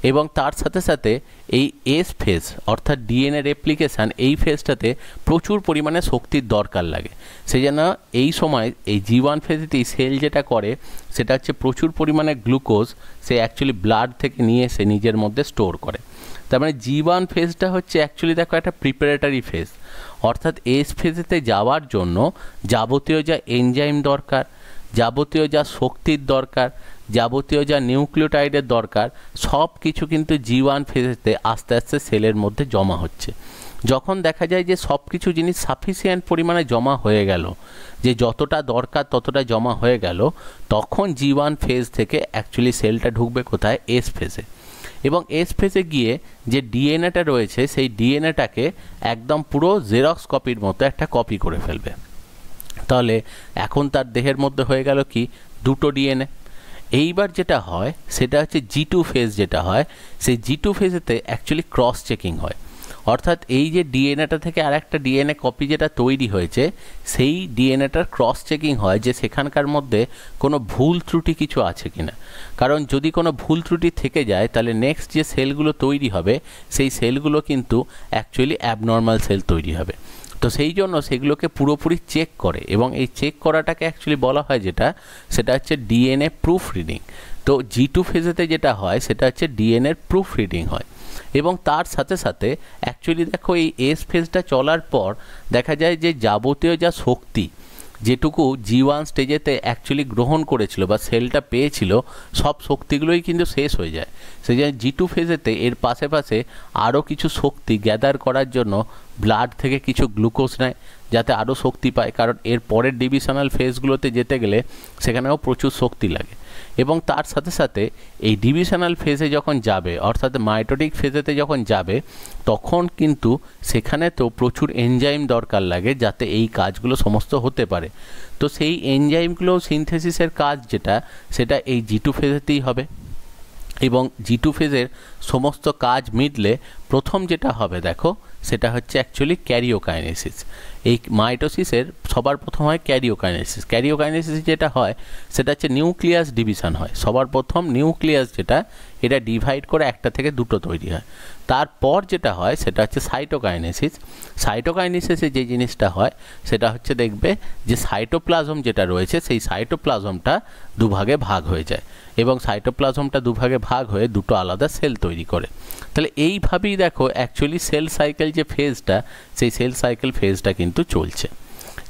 এবং তার সাথে সাথে এই এস ফেজ, অর্থাৎ ডিএনএ রেপ্লিকেশান, এই ফেজটাতে প্রচুর পরিমাণে শক্তির দরকার লাগে। সেই জন্য এই সময় এই G1 ফেজেতেই সেল যেটা করে, সেটা হচ্ছে প্রচুর পরিমাণে গ্লুকোজ সে অ্যাকচুয়ালি ব্লাড থেকে নিয়ে এসে নিজের মধ্যে স্টোর করে। তার মানে G1 ফেজটা হচ্ছে অ্যাকচুয়ালি দেখো একটা প্রিপারেটরি ফেজ, অর্থাৎ এস ফেজেতে যাওয়ার জন্য যাবতীয় যা এনজাইম দরকার, যাবতীয় যা শক্তির দরকার, যাবতীয় যা নিউক্লিওটাইডের দরকার, সব কিছু কিন্তু G1 ফেজেতে আস্তে আস্তে সেলের মধ্যে জমা হচ্ছে। যখন দেখা যায় যে সব কিছু জিনিস সাফিসিয়েন্ট পরিমাণে জমা হয়ে গেল, যে যতটা দরকার ততটা জমা হয়ে গেল, তখন G1 ফেজ থেকে অ্যাকচুয়ালি সেলটা ঢুকবে কোথায়, এস ফেজে। এবং এস ফেজে গিয়ে যে ডিএনএটা রয়েছে, সেই ডিএনএটাকে একদম পুরো জেরক্স কপির মতো একটা কপি করে ফেলবে। তাহলে এখন তার দেহের মধ্যে হয়ে গেল কি, দুটো ডিএনএ। এইবার যেটা হয় সেটা হচ্ছে G2 ফেজ যেটা হয়, সেই G2 ফেজেতে অ্যাকচুয়ালি ক্রস চেকিং হয়। অর্থাৎ এই যে ডিএনএটা থেকে আর একটা ডিএনএ কপি যেটা তৈরি হয়েছে, সেই ডিএনএটার ক্রস চেকিং হয় যে সেখানকার মধ্যে কোনো ভুল ত্রুটি কিছু আছে কিনা। কারণ যদি কোনো ভুল ত্রুটি থেকে যায়, তাহলে নেক্সট যে সেলগুলো তৈরি হবে, সেই সেলগুলো কিন্তু অ্যাকচুয়ালি অ্যাবনর্মাল সেল তৈরি হবে। তো সেই জন্য সেগুলোকে পুরোপুরি চেক করে, এবং এই চেক করাটাকে অ্যাকচুয়ালি বলা হয় যেটা, সেটা হচ্ছে ডিএনএ প্রুফ রিডিং। তো G2 ফেজেতে যেটা হয়, সেটা হচ্ছে ডিএনএর প্রুফ রিডিং হয়। এবং তার সাথে সাথে অ্যাকচুয়ালি দেখো এই এস ফেজটা চলার পর দেখা যায় যে যাবতীয় যা শক্তি, যেটুকু G1 স্টেজেতে অ্যাকচুয়ালি গ্রহণ করেছিল বা সেলটা পেয়েছিল, সব শক্তিগুলোই কিন্তু শেষ হয়ে যায়। সেই জন্য G2 ফেজেতে এর পাশে পাশে আরও কিছু শক্তি গ্যাদার করার জন্য ব্লাড থেকে কিছু গ্লুকোজ নেয়, যাতে আরও শক্তি পায়। কারণ এর পরের ডিভিশনাল ফেজগুলোতে যেতে গেলে সেখানেও প্রচুর শক্তি লাগে। এবং তার সাথে সাথে এই ডিভিশনাল ফেজে যখন যাবে, অর্থাৎ মাইটোটিক ফেজেতে যখন যাবে, তখন কিন্তু সেখানে তো প্রচুর এনজাইম দরকার লাগে, যাতে এই কাজগুলো সমস্ত হতে পারে। তো সেই এনজাইমগুলো সিনথেসিসের কাজ যেটা, সেটা এই G2 ফেজেতেই হবে। এবং G2 ফেজের সমস্ত কাজ মিটলে প্রথম যেটা হবে দেখো, সেটা হচ্ছে অ্যাকচুয়ালি ক্যারিওকাইনেসিস। এই মাইটোসিসের সবার প্রথম হয় ক্যারিওকাইনেসিস। ক্যারিওকাইনেসিস যেটা হয়, সেটা হচ্ছে নিউক্লিয়াস ডিভিশন হয়। সবার প্রথম নিউক্লিয়াস যেটা, এটা ডিভাইড করে একটা থেকে দুটো তৈরি হয়। তারপর যেটা হয় সেটা হচ্ছে সাইটোকাইনেসিস। সাইটোকাইনেসিসে যে জিনিসটা হয় সেটা হচ্ছে দেখবে যে সাইটোপ্লাজম যেটা রয়েছে, সেই সাইটোপ্লাজমটা দুভাগে ভাগ হয়ে যায়, এবং সাইটোপ্লাজমটা দুভাগে ভাগ হয়ে দুটো আলাদা সেল তৈরি করে। তাহলে এইভাবেই দেখো অ্যাকচুয়ালি সেল সাইকেল যে ফেজটা, সেই সেল সাইকেল ফেজটা কিন্তু চলছে।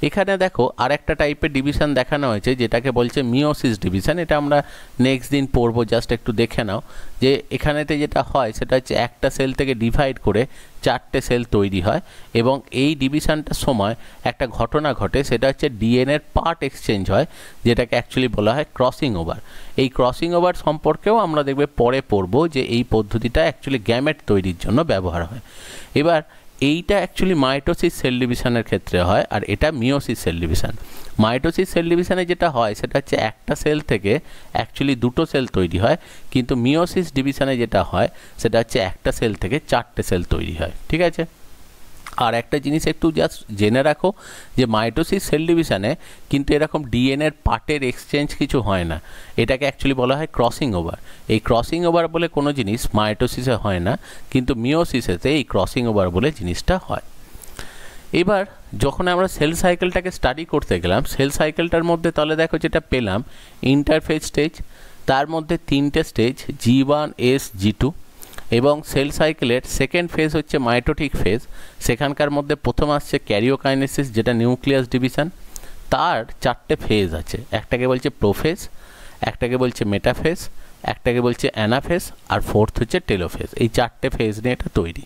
এখানে দেখো আর একটা টাইপের ডিভিশন দেখানো হয়েছে, যেটাকে বলছে মিওসিস ডিভিশন। এটা আমরা নেক্সট দিন পড়বো, জাস্ট একটু দেখে নাও যে এখানেতে যেটা হয় সেটা হচ্ছে একটা সেল থেকে ডিভাইড করে চারটে সেল তৈরি হয়। এবং এই ডিভিশনটার সময় একটা ঘটনা ঘটে, সেটা হচ্ছে ডিএনএর পার্ট এক্সচেঞ্জ হয়, যেটাকে অ্যাকচুয়ালি বলা হয় ক্রসিং ওভার। এই ক্রসিং ওভার সম্পর্কেও আমরা দেখবে পরে পড়বো যে এই পদ্ধতিটা অ্যাকচুয়ালি গ্যামেট তৈরির জন্য ব্যবহার হয়। এবার এইটা অ্যাকচুয়ালি মাইটোসিস সেল ডিভিশনের ক্ষেত্রে হয়, আর এটা meiosis cell division. Mitosis cell ডিভিশনে যেটা হয় সেটা হচ্ছে একটা সেল থেকে অ্যাকচুয়ালি দুটো সেল তৈরি হয়, কিন্তু মিওসিস ডিভিশনে যেটা হয় সেটা হচ্ছে একটা সেল থেকে চারটে সেল তৈরি হয়, ঠিক আছে। আর একটা জিনিস একটু জাস্ট জেনে রাখো যে মাইটোসিস সেল ডিভিশনে কিন্তু এরকম ডিএনএর পার্টের এক্সচেঞ্জ কিছু হয় না, এটাকে অ্যাকচুয়ালি বলা হয় ক্রসিং ওভার। এই ক্রসিং ওভার বলে কোনো জিনিস মাইটোসিসে হয় না, কিন্তু মিওসিসেতে এই ক্রসিং ওভার বলে জিনিসটা হয়। এবার যখন আমরা সেল সাইকেলটাকে স্টাডি করতে গেলাম, সেল সাইকেলটার মধ্যে তাহলে দেখো যেটা পেলাম ইন্টারফেজ স্টেজ, তার মধ্যে 3টে স্টেজ G1 S G2, এবং সেল সাইকেলের সেকেন্ড ফেজ হচ্ছে মাইটোটিক ফেজ। সেখানকার মধ্যে প্রথম আসছে ক্যারিওকাইনেসিস, যেটা নিউক্লিয়াস ডিভিশন। তার 4টে ফেজ আছে, একটাকে বলছে প্রোফেজ, একটাকে বলছে মেটাফেজ, একটাকে বলছে অ্যানাফেজ, আর ফোর্থ হচ্ছে টেলোফেজ। এই 4টে ফেজ নিয়ে এটা তৈরি।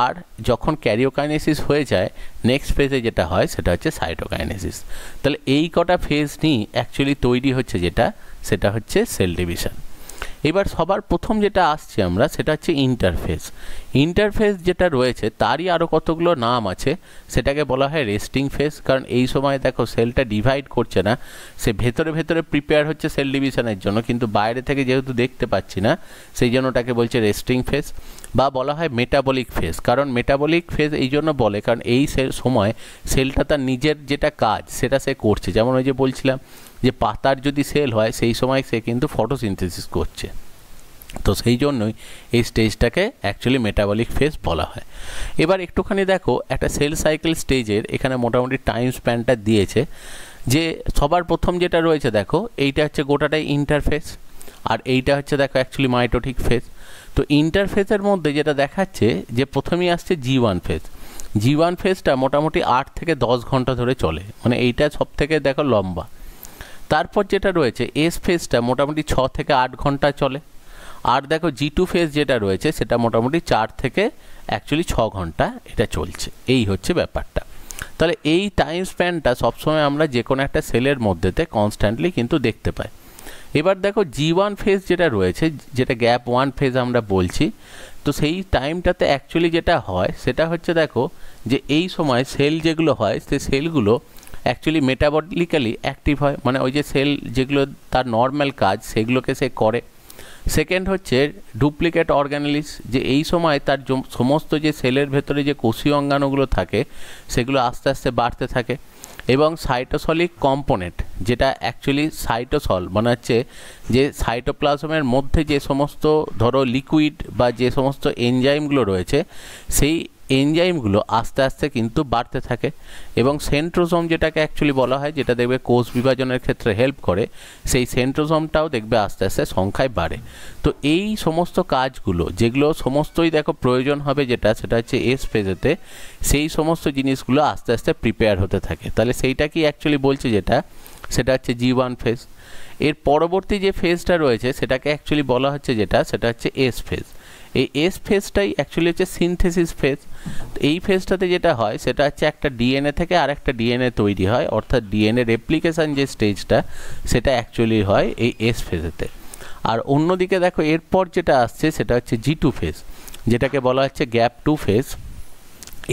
আর যখন ক্যারিওকাইনেসিস হয়ে যায়, নেক্সট ফেজে যেটা হয় সেটা হচ্ছে সাইটোকাইনেসিস। তাহলে এই কটা ফেজ নিয়ে অ্যাকচুয়ালি তৈরি হচ্ছে যেটা, সেটা হচ্ছে সেল ডিভিশন। এবার সবার প্রথম যেটা আসছে আমরা, সেটা হচ্ছে ইন্টারফেজ। ইন্টারফেজ যেটা রয়েছে তারই আরও কতগুলো নাম আছে, সেটাকে বলা হয় রেস্টিং ফেজ। কারণ এই সময় দেখো সেলটা ডিভাইড করছে না, সে ভেতরে ভেতরে প্রিপেয়ার হচ্ছে সেল ডিভিশনের জন্য, কিন্তু বাইরে থেকে যেহেতু দেখতে পাচ্ছি না, সেই জন্য ওটাকে বলছে রেস্টিং ফেজ। বা বলা হয় মেটাবলিক ফেজ। কারণ মেটাবলিক ফেজ এই জন্য বলে, কারণ এই সময় সেলটা তার নিজের যেটা কাজ সেটা সে করছে। যেমন ওই যে বলছিলাম যে পাতার যদি সেল হয়, সেই সময় সে কিন্তু ফটোসিনথেসিস করছে। তো সেই জন্যই এই স্টেজটাকে অ্যাকচুয়ালি মেটাবলিক ফেজ বলা হয়। এবার একটুখানি দেখো একটা সেল সাইকেল স্টেজের এখানে মোটামুটি টাইম স্প্যানটা দিয়েছে। যে সবার প্রথম যেটা রয়েছে দেখো, এইটা হচ্ছে গোটাটাই ইন্টারফেজ, আর এইটা হচ্ছে দেখো অ্যাকচুয়ালি মাইটোটিক ফেজ। তো ইন্টারফেজের মধ্যে যেটা দেখাচ্ছে যে প্রথমেই আসছে G1 ফেজ। G1 ফেজটা মোটামুটি 8 থেকে 10 ঘন্টা ধরে চলে, মানে এইটা সব থেকে দেখো লম্বা। তারপর যেটা রয়েছে এস ফেজটা মোটামুটি 6 থেকে 8 ঘন্টা চলে। আর দেখো G2 ফেজ যেটা রয়েছে সেটা মোটামুটি 4 থেকে অ্যাকচুয়ালি 6 ঘন্টা এটা চলছে। এই হচ্ছে ব্যাপারটা। তাহলে এই টাইম স্প্যানটা সবসময় আমরা যে কোনো একটা সেলের মধ্যেতে কনস্ট্যান্টলি কিন্তু দেখতে পাই। এবার দেখো G1 ফেজ যেটা রয়েছে, যেটা গ্যাপ 1 ফেজ আমরা বলছি, তো সেই টাইমটাতে অ্যাকচুয়ালি যেটা হয় সেটা হচ্ছে দেখো যে এই সময় সেল যেগুলো হয়, সেই সেলগুলো অ্যাকচুয়ালি মেটাবলিক্যালি অ্যাক্টিভ হয়, মানে ওই যে সেল যেগুলো তার নর্মাল কাজ সেগুলোকে সে করে। সেকেন্ড হচ্ছে ডুপ্লিকেট অর্গানেলিস, যে এই সময় তার সমস্ত যে সেলের ভেতরে যে কোষীয় অঙ্গাণুগুলো থাকে সেগুলো আস্তে আস্তে বাড়তে থাকে। এবং সাইটোসলিক কম্পোনেন্ট, যেটা অ্যাকচুয়ালি সাইটোসল মানে হচ্ছে যে সাইটোপ্লাজমের মধ্যে যে সমস্ত ধরো লিকুইড বা যে সমস্ত এনজাইমগুলো রয়েছে, সেই এনজাইমগুলো আস্তে আস্তে কিন্তু বাড়তে থাকে। এবং সেন্ট্রোজোম যেটাকে অ্যাকচুয়ালি বলা হয়, যেটা দেখবে কোষ বিভাজনের ক্ষেত্রে হেল্প করে, সেই সেন্ট্রোজোমটাও দেখবে আস্তে আস্তে সংখ্যায় বাড়ে। তো এই সমস্ত কাজগুলো যেগুলো সমস্তই দেখো প্রয়োজন হবে, যেটা সেটা হচ্ছে এস ফেজেতে, সেই সমস্ত জিনিসগুলো আস্তে আস্তে প্রিপেয়ার হতে থাকে। তাহলে সেইটা কি অ্যাকচুয়ালি বলছে যেটা, সেটা হচ্ছে G1 ফেজ। এর পরবর্তী যে ফেজটা রয়েছে সেটাকে অ্যাকচুয়ালি বলা হচ্ছে যেটা, সেটা হচ্ছে এস ফেজ। এই এস ফেজটাই অ্যাকচুয়ালি হচ্ছে সিনথেসিস ফেজ। এই ফেজটাতে যেটা হয় সেটা হচ্ছে একটা ডিএনএ থেকে আর একটা ডিএনএ তৈরি হয়, অর্থাৎ ডিএনএ রেপ্লিকেশন যে স্টেজটা সেটা অ্যাকচুয়ালি হয় এই এস ফেজেতে। আর অন্যদিকে দেখো এরপর যেটা আসছে সেটা হচ্ছে G2 ফেজ, যেটাকে বলা হচ্ছে গ্যাপ 2 ফেজ।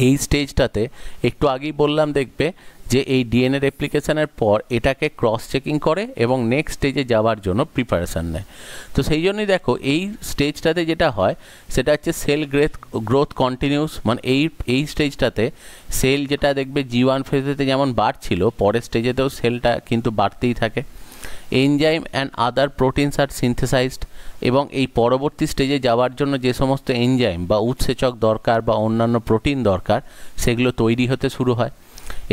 এই স্টেজটাতে একটু আগেই বললাম দেখবে যে এই ডিএনএ রেপ্লিকেশনের পর এটাকে ক্রস চেকিং করে এবং নেক্সট স্টেজে যাওয়ার জন্য প্রিপারেশান নেয়। তো সেই জন্যই দেখো এই স্টেজটাতে যেটা হয় সেটা হচ্ছে সেল গ্রোথ কন্টিনিউস, মানে এই স্টেজটাতে সেল যেটা দেখবে G1 ফেজেতে যেমন বাড়ছিল, পরের স্টেজেতেও সেলটা কিন্তু বাড়তেই থাকে। Enzyme and other proteins are synthesised, এবং এই পরবর্তী স্টেজে যাওয়ার জন্য যে সমস্ত এনজাইম বা উৎসেচক দরকার বা অন্যান্য প্রোটিন দরকার সেগুলো তৈরি হতে শুরু হয়।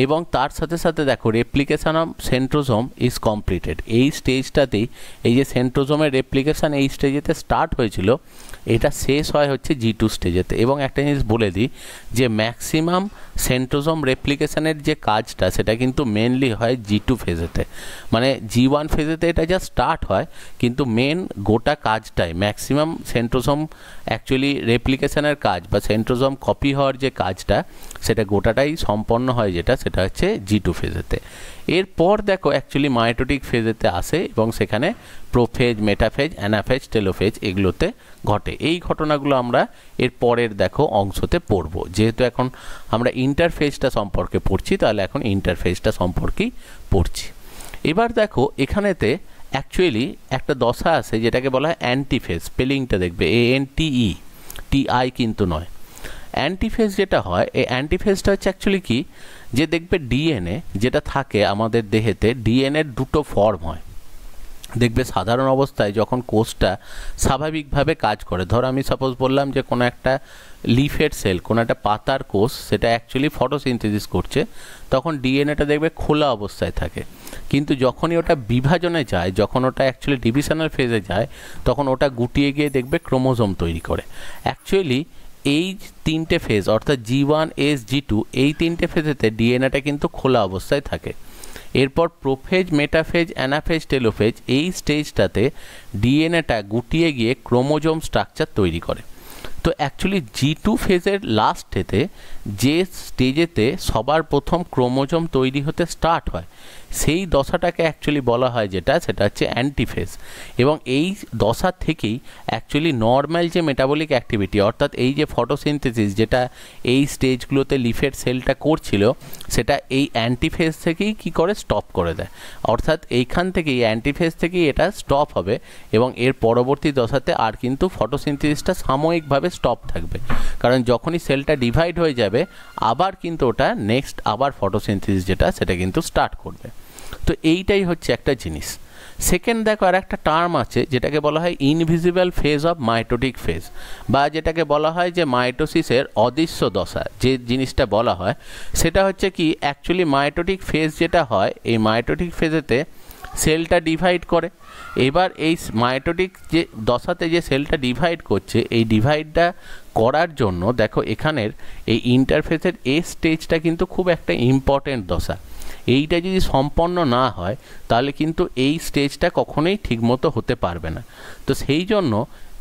এবং তার সাথে সাথে দেখো replication of centrosome is completed. এই স্টেজটাতেই এই যে সেন্ট্রোজোমের রেপ্লিকেশন এই স্টেজেতে স্টার্ট হয়েছিল, এটা শেষ হয় হচ্ছে G2 স্টেজেতে। এবং একটা জিনিস বলে দিই যে ম্যাক্সিমাম সেন্ট্রোজোম রেপ্লিকেশনের যে কাজটা সেটা কিন্তু মেনলি হয় G2 ফেজেতে, মানে G1 ফেজেতে এটা যা স্টার্ট হয়, কিন্তু মেন গোটা কাজটাই ম্যাক্সিমাম সেন্ট্রোজোম অ্যাকচুয়ালি রেপ্লিকেশনের কাজ বা সেন্ট্রোজোম কপি হওয়ার যে কাজটা সেটা গোটাটাই সম্পন্ন হয়, যেটা সেটা হচ্ছে G2 ফেজেতে। এরপর দেখো অ্যাকচুয়ালি মাইটোটিক ফেজেতে আসে এবং সেখানে প্রোফেজ, মেটাফেজ, অ্যানাফেজ, টেলোফেজ এগুলোতে ঘটে। এই ঘটনাগুলো আমরা এর পরের দেখো অংশতে পড়ব। যেহেতু এখন আমরা ইন্টারফেজটা সম্পর্কে পড়ছি, তাহলে এখন ইন্টারফেজটা সম্পর্কেই পড়ছি। এবার দেখো এখানেতে অ্যাকচুয়ালি একটা দশা আছে যেটাকে বলা হয় অ্যান্টিফেজ। স্পেলিংটা দেখবে ANTE, TI কিন্তু নয়। অ্যান্টিফেজ যেটা হয়, এই অ্যান্টিফেজটা হচ্ছে অ্যাকচুয়ালি কি, যে দেখবে ডিএনএ যেটা থাকে আমাদের দেহেতে, ডিএনএর দুটো ফর্ম হয়। দেখবে সাধারণ অবস্থায় যখন কোষটা স্বাভাবিকভাবে কাজ করে, ধর আমি সাপোজ বললাম যে কোনো একটা লিফের সেল, কোনো একটা পাতার কোষ, সেটা অ্যাকচুয়ালি ফটোসিনথেসিস করছে, তখন ডিএনএটা দেখবে খোলা অবস্থায় থাকে। কিন্তু যখনই ওটা বিভাজনে যায়, যখন ওটা অ্যাকচুয়ালি ডিভিশনাল ফেজে যায়, তখন ওটা গুটিয়ে গিয়ে দেখবে ক্রোমোজোম তৈরি করে। অ্যাকচুয়ালি এই তিনটে ফেজ অর্থাৎ G1 S G2 এই তিনটে ফেজেতে ডিএনএটা কিন্তু খোলা অবস্থায় থাকে। এরপর প্রোফেজ, মেটাফেজ, অ্যানাফেজ, টেলোফেজ এই স্টেজটাতে ডিএনএটা গুটিয়ে গিয়ে ক্রোমোজোম স্ট্রাকচার তৈরি করে। তো অ্যাকচুয়ালি G2 ফেজের লাস্টেতে যে স্টেজেতে সবার প্রথম ক্রোমোজোম তৈরি হতে স্টার্ট হয়, সেই দশাটাকে অ্যাকচুয়ালি বলা হয় সেটা হচ্ছে অ্যান্টিফেজ। এবং এই দশা থেকেই অ্যাকচুয়ালি নর্মাল যে মেটাবলিক অ্যাক্টিভিটি অর্থাৎ এই যে ফটোসিনথেসিস যেটা এই স্টেজগুলোতে লিফের সেলটা করছিল, সেটা এই অ্যান্টিফেজ থেকেই কি করে স্টপ করে দেয়। অর্থাৎ এইখান থেকেই অ্যান্টিফেজ থেকেই এটা স্টপ হবে এবং এর পরবর্তী দশাতে আর কিন্তু ফটোসিনথেসিসটা সাময়িকভাবে স্টপ থাকবে, কারণ যখনই সেলটা ডিভাইড হয়ে যাবে আবার কিন্তু ওটা নেক্সট আবার ফটোসিনথেসিস সেটা কিন্তু স্টার্ট করবে। তো এইটাই হচ্ছে একটা জিনিস। সেকেন্ড দেখো আর একটা টার্ম আছে যেটাকে বলা হয় invisible phase of mitotic phase, বা যেটাকে বলা হয় যে মাইটোসিসের অদৃশ্য দশা। যে জিনিসটা বলা হয় সেটা হচ্ছে কি, অ্যাকচুয়ালি মাইটোটিক ফেজ যেটা হয়, এই মাইটোটিক ফেজেতে সেলটা ডিভাইড করে। এবার এই মাইটোটিক যে দশাতে যে সেলটা ডিভাইড করছে, এই ডিভাইডটা করার জন্য দেখো এখানের এই ইন্টারফেসের এ স্টেজটা কিন্তু খুব একটা ইম্পর্টেন্ট দশা। এইটা যদি সম্পন্ন না হয় তাহলে কিন্তু এই স্টেজটা কখনোই ঠিকমতো হতে পারবে না। তো সেই জন্য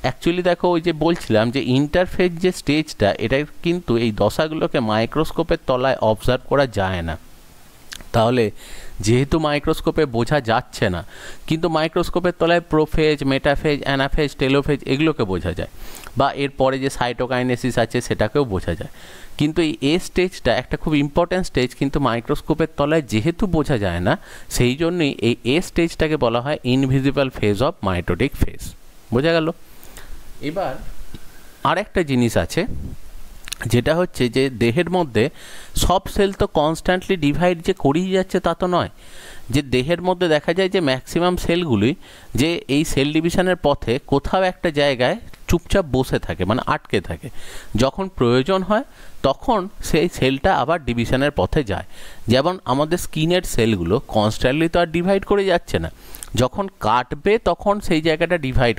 অ্যাকচুয়ালি দেখো ওই যে বলছিলাম যে ইন্টারফেস যে স্টেজটা, এটা কিন্তু এই দশাগুলোকে মাইক্রোস্কোপের তলায় অবজার্ভ করা যায় না। তাহলে যেহেতু মাইক্রোস্কোপে বোঝা যাচ্ছে না, কিন্তু মাইক্রোস্কোপের তলায় প্রোফেজ, মেটাফেজ, অ্যানাফেজ, টেলোফেজ এগুলোকে বোঝা যায়, বা এরপরে যে সাইটোকাইনেসিস আছে সেটাকেও বোঝা যায়। কিন্তু এই এ স্টেজটা একটা খুব ইম্পর্ট্যান্ট স্টেজ, কিন্তু মাইক্রোস্কোপের তলায় যেহেতু বোঝা যায় না, সেই জন্যই এই এ স্টেজটাকে বলা হয় invisible phase of mitotic phase. বোঝা গেল? এবার আরেকটা জিনিস আছে যেটা হচ্ছে যে দেহের মধ্যে সব সেল তো কনস্ট্যান্টলি ডিভাইড যে করেই যাচ্ছে তা তো নয়। যে দেহের মধ্যে দেখা যায় যে ম্যাক্সিমাম সেলগুলি যে এই সেল ডিভিশনের পথে কোথাও একটা জায়গায় চুপচাপ বসে থাকে, মানে আটকে থাকে। যখন প্রয়োজন হয় তখন সেই সেলটা আবার ডিভিশনের পথে যায়। যেমন আমাদের স্কিনের সেলগুলো কনস্ট্যান্টলি তো আর ডিভাইড করে যাচ্ছে না, যখন কাটবে তখন সেই জায়গাটা ডিভাইড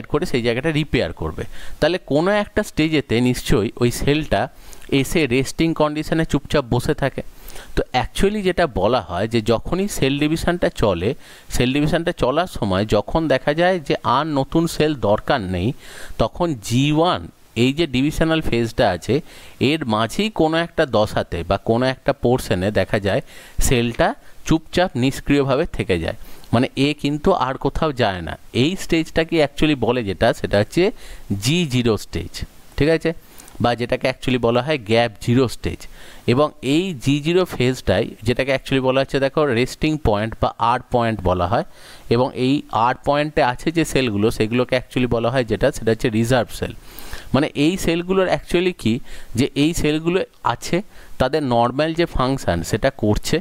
করে সেই জায়গাটা রিপেয়ার করবে। তাহলে কোনো একটা স্টেজেতে নিশ্চয়ই ওই সেলটা এসে রেস্টিং কন্ডিশনে চুপচাপ বসে থাকে। তো অ্যাকচুয়ালি যেটা বলা হয় যে যখনই সেল ডিভিশনটা চলে, সেল ডিভিশনটা চলার সময় যখন দেখা যায় যে আর নতুন সেল দরকার নেই, তখন G1 এই যে ডিভিশনাল ফেজটা আছে এর মাঝেই কোনো একটা দশাতে বা কোনো একটা পোর্শনে দেখা যায় সেলটা চুপচাপ নিষ্ক্রিয়ভাবে থেকে যায়, মানে এ কিন্তু আর কোথাও যায় না। এই স্টেজটাকে অ্যাকচুয়ালি বলে সেটা হচ্ছে G0 স্টেজ, ঠিক আছে, বা যেটাকে অ্যাকচুয়ালি বলা হয় গ্যাপ জিরো স্টেজ। এবং এই G0 ফেজটাই যেটাকে অ্যাকচুয়ালি বলা হচ্ছে দেখো রেস্টিং পয়েন্ট বা আর পয়েন্ট বলা হয়। এবং এই আর পয়েন্টে আছে যে সেলগুলো সেগুলোকে অ্যাকচুয়ালি বলা হয় সেটা হচ্ছে রিজার্ভ সেল। মানে এই সেলগুলোর অ্যাকচুয়ালি কি, যে এই সেলগুলো আছে তাদের নর্মাল যে ফাংশান সেটা করছে,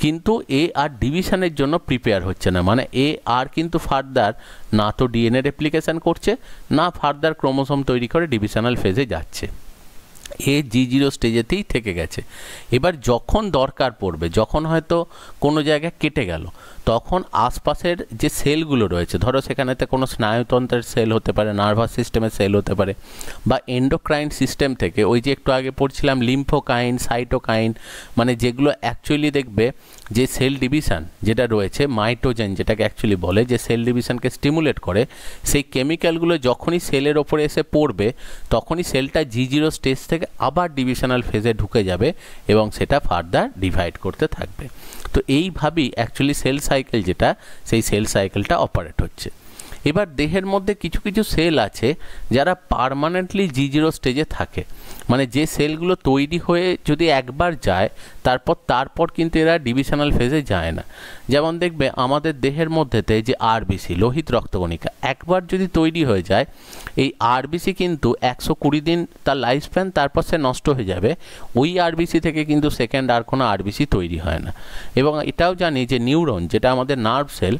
কিন্তু এ আর ডিভিশনের জন্য প্রিপেয়ার হচ্ছে না। মানে এ আর কিন্তু ফার্দার না তো ডিএনএ রেপ্লিকেশন করছে, না ফার্দার ক্রোমোসোম তৈরি করে ডিভিশনাল ফেজে যাচ্ছে, এ G0 স্টেজেতেই থেকে গেছে। এবার যখন দরকার পড়বে, যখন হয়তো কোনো জায়গায় কেটে গেল, তখন আশপাশের যে সেলগুলো রয়েছে, ধরো সেখানেতে কোনো স্নায়ুতন্ত্রের সেল হতে পারে, নার্ভাস সিস্টেমের সেল হতে পারে, বা এন্ডোক্রাইন সিস্টেম থেকে ওই যে একটু আগে পড়ছিলাম লিম্ফোকাইন, সাইটোকাইন, মানে যেগুলো অ্যাকচুয়ালি দেখবে যে সেল ডিভিশন যেটা রয়েছে, মাইটোজেন যেটাকে অ্যাকচুয়ালি বলে, যে সেল ডিভিশনকে স্টিমুলেট করে, সেই কেমিক্যালগুলো যখনই সেলের ওপরে এসে পড়বে তখনই সেলটা G0 স্টেজ থেকে আবার ডিভিশনাল ফেজে ঢুকে যাবে এবং সেটা ফার্দার ডিভাইড করতে থাকবে। তো এইভাবেই অ্যাকচুয়ালি সেল সাইকেল যেটা, সেই সেল সাইকেলটা অপারেট হচ্ছে। এবার দেহের মধ্যে কিছু কিছু সেল আছে যারা পার্মানেন্টলি G0 স্টেজে থাকে। মানে যে সেলগুলো তৈরি হয়ে যদি একবার যায় তারপর কিন্তু এরা ডিভিশনাল ফেজে যায় না। যেমন দেখবে আমাদের দেহের মধ্যেতে যে আরবিসি লোহিত রক্তকণিকা একবার যদি তৈরি হয়ে যায়, এই আরবিসি কিন্তু 120 দিন তার লাইফ স্প্যান, তারপর সে নষ্ট হয়ে যাবে। ওই আরবিসি থেকে কিন্তু সেকেন্ড আর কোনো আরবিসি তৈরি হয় না। এবং এটাও জানি যে নিউরন যেটা আমাদের নার্ভ সেল,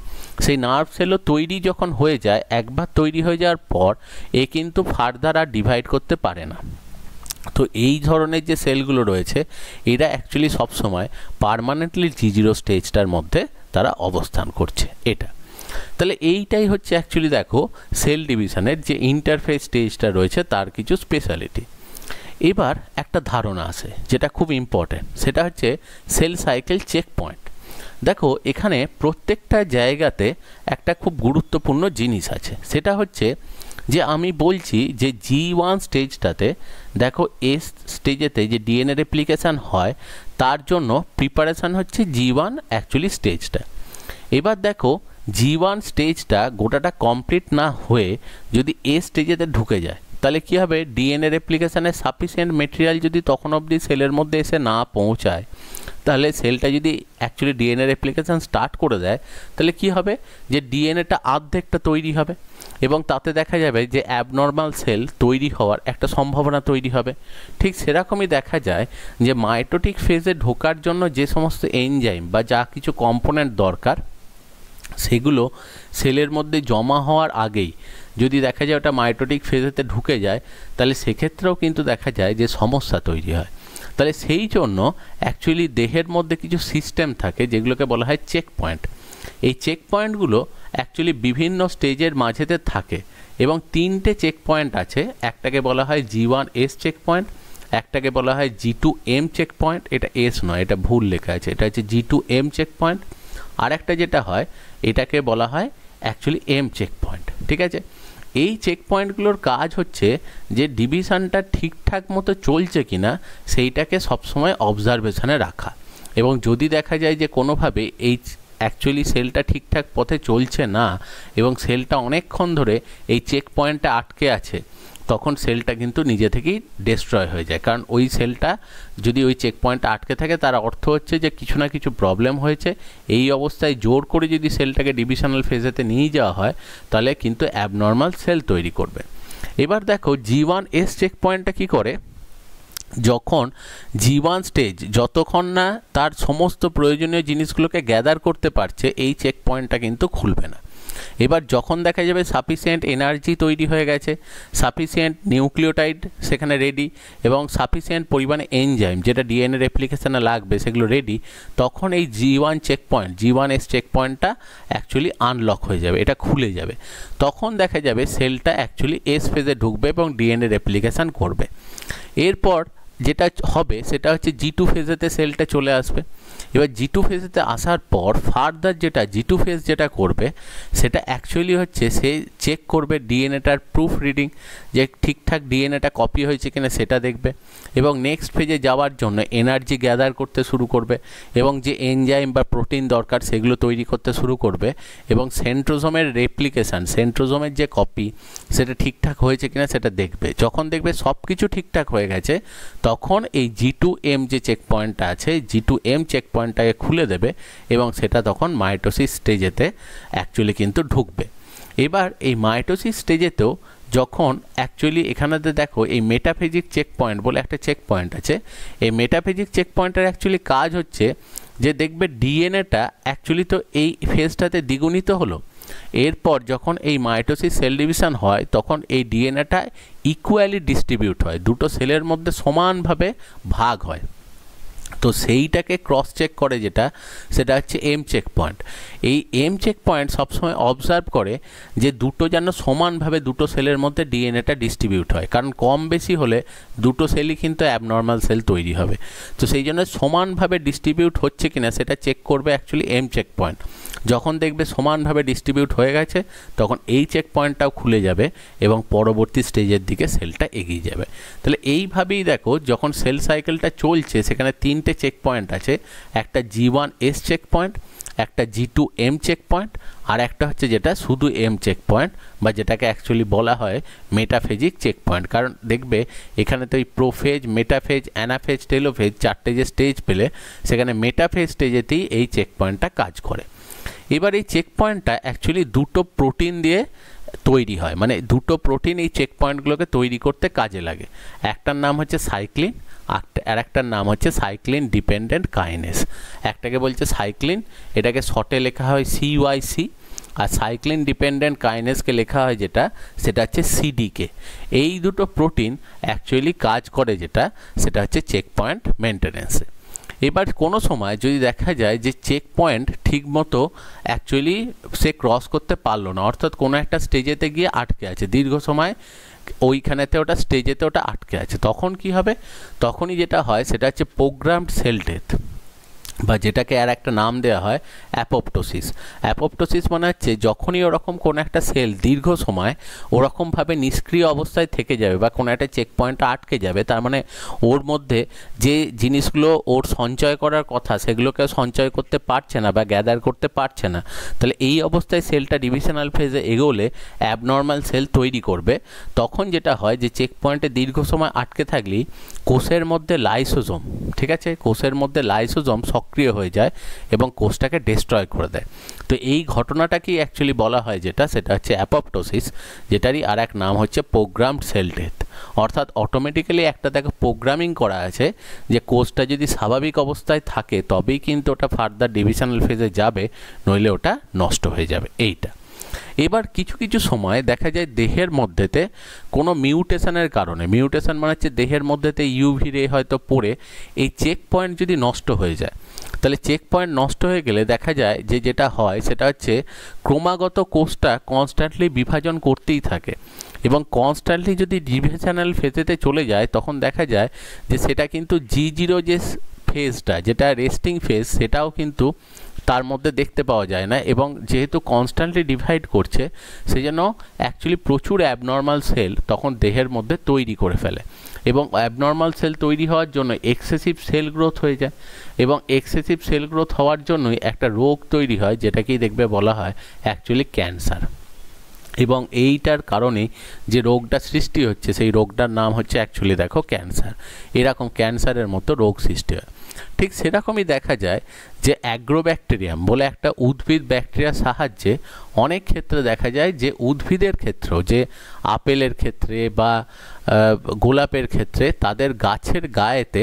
সেই নার্ভ সেলও তৈরি যখন হয়ে যায়, একবার তৈরি হয়ে যাওয়ার পর এ কিন্তু ফার্দার আর ডিভাইড করতে পারে না। তো এই ধরনের যে সেলগুলো রয়েছে এরা অ্যাকচুয়ালি সবসময় পার্মানেন্টলি G0 স্টেজটার মধ্যে তারা অবস্থান করছে। এটা তাহলে এইটাই হচ্ছে অ্যাকচুয়ালি দেখো সেল ডিভিশনের যে ইন্টারফেস স্টেজটা রয়েছে তার কিছু স্পেশালিটি। এবার একটা ধারণা আছে যেটা খুব ইম্পর্টেন্ট, সেটা হচ্ছে সেল সাইকেল চেক পয়েন্ট। দেখো এখানে প্রত্যেকটা জায়গাতে একটা খুব গুরুত্বপূর্ণ জিনিস আছে, সেটা হচ্ছে যে আমি বলছি যে G1 স্টেজটাতে দেখো এস স্টেজেতে যে ডিএনএ রেপ্লিকেশান হয় তার জন্য প্রিপারেশান হচ্ছে G1 অ্যাকচুয়ালি স্টেজটা। এবার দেখো G1 স্টেজটা গোটাটা কমপ্লিট না হয়ে যদি এ স্টেজেতে ঢুকে যায় তাহলে কী হবে, ডিএনএ রেপ্লিকেশানের সাফিসিয়েন্ট মেটেরিয়াল যদি তখন অবধি সেলের মধ্যে এসে না পৌঁছায়, তাহলে সেলটা যদি অ্যাকচুয়ালি ডিএনএ রেপ্লিকেশান স্টার্ট করে দেয় তাহলে কি হবে, যে ডিএনএটা অর্ধেকটা তৈরি হবে এবং তাতে দেখা যাবে যে অ্যাবনর্মাল সেল তৈরি হওয়ার একটা সম্ভাবনা তৈরি হবে। ঠিক সেরকমই দেখা যায় যে মাইটোটিক ফেজে ঢোকার জন্য যে সমস্ত এনজাইম বা যা কিছু কম্পোনেন্ট দরকার সেগুলো সেলের মধ্যে জমা হওয়ার আগেই যদি দেখা যায় ওটা মাইটোটিক ফেজেতে ঢুকে যায় তাহলে সেক্ষেত্রেও কিন্তু দেখা যায় যে সমস্যা তৈরি হয়। তাহলে সেই জন্য অ্যাকচুয়ালি দেহের মধ্যে কিছু সিস্টেম থাকে যেগুলোকে বলা হয় চেক পয়েন্ট। এই চেক পয়েন্টগুলো অ্যাকচুয়ালি বিভিন্ন স্টেজের মাঝেতে থাকে এবং তিনটে চেক পয়েন্ট আছে। একটাকে বলা হয় G1S চেক পয়েন্ট, একটাকে বলা হয় G2M চেক পয়েন্ট, এটা এস নয়, এটা ভুল লেখা আছে, এটা হচ্ছে G2M চেক পয়েন্ট। আর একটা যেটা হয় এটাকে বলা হয় অ্যাকচুয়ালি M চেক পয়েন্ট। ঠিক আছে, এই চেক পয়েন্টগুলোর কাজ হচ্ছে যে ডিভিশনটা ঠিকঠাক মতো চলছে কিনা সেইটাকে সবসময় অবজারভেশনে রাখা, এবং যদি দেখা যায় যে কোনোভাবে এই অ্যাকচুয়ালি সেলটা ঠিকঠাক পথে চলছে না এবং সেলটা অনেকক্ষণ ধরে এই চেক পয়েন্টে আটকে আছে, তখন সেলটা কিন্তু নিজে থেকেই ডিস্ট্রয় হয়ে যায়। কারণ ওই সেলটা যদি ওই চেক পয়েন্টে আটকে থাকে তার অর্থ হচ্ছে যে কিছু না কিছু প্রবলেম হয়েছে। এই অবস্থায় জোর করে যদি সেলটাকে ডিভিশনাল ফেজেতে নিয়ে যাওয়া হয় তাহলে কিন্তু অ্যাবনর্মাল সেল তৈরি করবে। এবার দেখো G1S চেক পয়েন্টটা কী করে, যখন G1 স্টেজ যতক্ষণ না তার সমস্ত প্রয়োজনীয় জিনিসগুলোকে গ্যাদার করতে পারছে এই চেক পয়েন্টটা কিন্তু খুলবে না। এবার যখন দেখা যাবে সাফিসিয়েন্ট এনার্জি তৈরি হয়ে গেছে, সাফিসিয়েন্ট নিউক্লিওটাইড সেখানে রেডি এবং সাফিসিয়েন্ট পরিমাণে এনজাইম যেটা ডিএনএ রেপ্লিকেশনে লাগবে সেগুলো রেডি, তখন এই G1 checkpoint G1S check পয়েন্টটা অ্যাকচুয়ালি আনলক হয়ে যাবে, এটা খুলে যাবে। তখন দেখা যাবে সেলটা অ্যাকচুয়ালি এস ফেজে ঢুকবে এবং ডিএনএ রেপ্লিকেশন করবে। এরপর যেটা হবে সেটা হচ্ছে G2 ফেজেতে সেলটা চলে আসবে। এবার G2 ফেজেতে আসার পর ফার্দার যেটা G2 ফেজ যেটা করবে সেটা অ্যাকচুয়ালি হচ্ছে সে চেক করবে ডিএনএটার প্রুফ রিডিং, যে ঠিকঠাক ডিএনএটা কপি হয়েছে কিনা সেটা দেখবে, এবং নেক্সট ফেজে যাওয়ার জন্য এনার্জি গ্যাদার করতে শুরু করবে এবং যে এনজাইম বা প্রোটিন দরকার সেগুলো তৈরি করতে শুরু করবে, এবং সেন্ট্রোজোমের রেপ্লিকেশান সেন্ট্রোজোমের যে কপি সেটা ঠিকঠাক হয়েছে কিনা সেটা দেখবে। যখন দেখবে সব কিছু ঠিকঠাক হয়ে গেছে তখন এই G2M যে চেক পয়েন্টটা আছে G2M চেক পয়েন্টটাকে খুলে দেবে এবং সেটা তখন মাইটোসিস স্টেজেতে অ্যাকচুয়ালি কিন্তু ঢুকবে। এবার এই মাইটোসিস স্টেজেতেও যখন অ্যাকচুয়ালি এখানেতে দেখো এই মেটাফেজিক চেক পয়েন্ট বলে একটা চেক পয়েন্ট আছে, এই মেটাফেজিক চেক পয়েন্টের অ্যাকচুয়ালি কাজ হচ্ছে যে দেখবে ডিএনএটা অ্যাকচুয়ালি তো এই ফেজটাতে দ্বিগুণিত হলো, এরপর যখন এই মাইটোসিস সেল ডিভিশন হয় তখন এই ডিএনএটা ইকুয়ালি ডিস্ট্রিবিউট হয়, দুটো সেলের মধ্যে সমানভাবে ভাগ হয়। তো সেইটাকে ক্রস চেক করে যেটা সেটা হচ্ছে এম চেক পয়েন্ট। এই এম চেক পয়েন্ট সবসময় অবজার্ভ করে যে দুটো যেন সমানভাবে দুটো সেলের মধ্যে ডিএনএটা ডিস্ট্রিবিউট হয়, কারণ কম বেশি হলে দুটো সেলই কিন্তু অ্যাবনর্মাল সেল তৈরি হবে। তো সেই জন্য সমানভাবে ডিস্ট্রিবিউট হচ্ছে কিনা সেটা চেক করবে অ্যাকচুয়ালি এম চেক পয়েন্ট। যখন দেখবে সমানভাবে ডিস্ট্রিবিউট হয়ে গেছে তখন এই চেক পয়েন্টটাও খুলে যাবে এবং পরবর্তী স্টেজের দিকে সেলটা এগিয়ে যাবে। তাহলে এইভাবেই দেখো যখন সেল সাইকেলটা চলছে সেখানে তিনটে চেক পয়েন্ট আছে, একটা G1S চেক পয়েন্ট, একটা G2M চেক পয়েন্ট, আর একটা হচ্ছে যেটা শুধু M চেক পয়েন্ট, বা যেটাকে অ্যাকচুয়ালি বলা হয় মেটাফেজিক চেক পয়েন্ট। কারণ দেখবে এখানে তো এই প্রোফেজ, মেটাফেজ, অ্যানাফেজ, টেলোফেজ চারটে যে স্টেজ পেলে, সেখানে মেটাফেজ স্টেজেতেই এই চেক পয়েন্টটা কাজ করে। এবার এই চেক পয়েন্টটা অ্যাকচুয়ালি দুটো প্রোটিন দিয়ে তৈরি হয়, মানে দুটো প্রোটিন এই চেক পয়েন্টগুলোকে তৈরি করতে কাজে লাগে। একটার নাম হচ্ছে সাইক্লিন, আর একটার নাম হচ্ছে সাইক্লিন ডিপেন্ডেন্ট কাইনেস। একটাকে বলছে সাইক্লিন, এটাকে শর্টে লেখা হয় CYC, আর সাইক্লিন ডিপেন্ডেন্ট কাইনেসকে লেখা হয় যেটা, সেটা হচ্ছে CDK। এই দুটো প্রোটিন অ্যাকচুয়ালি কাজ করে যেটা, সেটা হচ্ছে চেক পয়েন্ট মেনটেন্যান্সে। এবার কোনো সময় যদি দেখা যায় যে চেক পয়েন্ট ঠিকমতো অ্যাকচুয়ালি সে ক্রস করতে পারলো না, অর্থাৎ কোনো একটা স্টেজেতে গিয়ে আটকে আছে, দীর্ঘ সময় ওইখানেতে ওটা স্টেজেতে ওটা আটকে আছে, তখন কি হবে? তখনই যেটা হয় সেটা হচ্ছে প্রোগ্রামড সেল ডেথ, বা যেটাকে আর একটা নাম দেওয়া হয় অ্যাপোপ্টোসিস। অ্যাপোপ্টোসিস মানে হচ্ছে যখনই ওরকম কোনো একটা সেল দীর্ঘ সময় ওরকমভাবে নিষ্ক্রিয় অবস্থায় থেকে যাবে, বা কোনো একটা চেক পয়েন্টে আটকে যাবে, তার মানে ওর মধ্যে যে জিনিসগুলো ওর সঞ্চয় করার কথা সেগুলোকে সঞ্চয় করতে পারছে না বা গ্যাদার করতে পারছে না, তাহলে এই অবস্থায় সেলটা ডিভিশনাল ফেজে এগোলে অ্যাবনর্মাল সেল তৈরি করবে। তখন যেটা হয় যে চেক পয়েন্টে দীর্ঘ সময় আটকে থাকলেই কোষের মধ্যে লাইসোজোম, ঠিক আছে, কোষের মধ্যে লাইসোজোম সক্রিয় হয়ে যায় এবং কোষটাকে ডিস্ট্রয় করে দেয়। তো এই ঘটনাটাকেই অ্যাকচুয়ালি বলা হয় যেটা, সেটা হচ্ছে অ্যাপোপ্টোসিস, যেটারই আর এক নাম হচ্ছে প্রোগ্রামড সেল ডেথ। অর্থাৎ অটোমেটিক্যালি একটা দেখো প্রোগ্রামিং করা আছে যে কোষটা যদি স্বাভাবিক অবস্থায় থাকে তবেই কিন্তু ওটা ফার্দার ডিভিশনাল ফেজে যাবে, নইলে ওটা নষ্ট হয়ে যাবে। এইটা এবার কিছু কিছু সময় দেখা যায় দেহের মধ্যেতে কোনো মিউটেশনের কারণে, মিউটেশন মানে হচ্ছে দেহের মধ্যেতে ইউভি রে হয়তো পড়ে এই চেক পয়েন্ট যদি নষ্ট হয়ে যায়, তাহলে চেক পয়েন্ট নষ্ট হয়ে গেলে দেখা যায় যে যেটা হয় সেটা হচ্ছে ক্রমাগত কোষটা কনস্ট্যান্টলি বিভাজন করতেই থাকে, এবং কনস্ট্যান্টলি যদি ডিভিশনাল ফেজেতে চলে যায় তখন দেখা যায় যে সেটা কিন্তু G0 যে ফেজটা, যেটা রেস্টিং ফেজ, সেটাও কিন্তু তার মধ্যে দেখতে পাওয়া যায় না, এবং যেহেতু কনস্ট্যান্টলি ডিভাইড করছে সেই জন্য অ্যাকচুয়ালি প্রচুর অ্যাবনর্মাল সেল তখন দেহের মধ্যে তৈরি করে ফেলে, এবং অ্যাবনর্মাল সেল তৈরি হওয়ার জন্য এক্সেসিভ সেল গ্রোথ হয়ে যায়, এবং এক্সেসিভ সেল গ্রোথ হওয়ার জন্যই একটা রোগ তৈরি হয় যেটাকেই দেখবে বলা হয় অ্যাকচুয়ালি ক্যান্সার। এবং এইটার কারণে যে রোগটা সৃষ্টি হচ্ছে সেই রোগটার নাম হচ্ছে অ্যাকচুয়ালি দেখো ক্যান্সার। এরকম ক্যান্সারের মতো রোগ সৃষ্টি হয়। ঠিক সেরকমই দেখা যায় যে অ্যাগ্রোব্যাকটেরিয়াম বলে একটা উদ্ভিদ ব্যাকটেরিয়ার সাহায্যে অনেক ক্ষেত্রে দেখা যায় যে উদ্ভিদের ক্ষেত্রেও, যে আপেলের ক্ষেত্রে বা গোলাপের ক্ষেত্রে, তাদের গাছের গায়েতে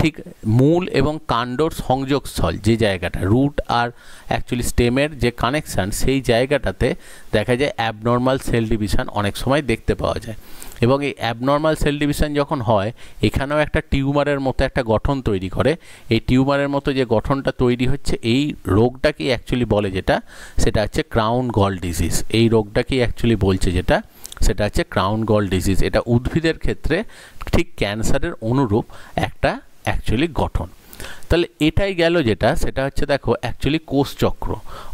ঠিক মূল এবং কাণ্ডর সংযোগস্থল, যে জায়গাটা রুট আর অ্যাকচুয়ালি স্টেমের যে কানেকশান, সেই জায়গাটাতে দেখা যায় অ্যাবনর্মাল সেল ডিভিশন অনেক সময় দেখতে পাওয়া যায়। এবং এই অ্যাবনর্মাল সেল ডিভিশন যখন হয়, এখানেও একটা টিউমারের মতো একটা গঠন তৈরি করে। এই টিউমারের মতো যে গঠনটা তৈরি হচ্ছে, এই রোগটাকেই অ্যাকচুয়ালি বলে যেটা, সেটা হচ্ছে ক্রাউন গল ডিজিজ। এই রোগটাকেই অ্যাকচুয়ালি বলছে যেটা, সেটা হচ্ছে ক্রাউন গল ডিজিজ। এটা উদ্ভিদের ক্ষেত্রে ঠিক ক্যান্সারের অনুরূপ একটা অ্যাকচুয়ালি গঠন। তাহলে এটাই গেল যেটা, সেটা হচ্ছে দেখো অ্যাকচুয়ালি কোষচক্র,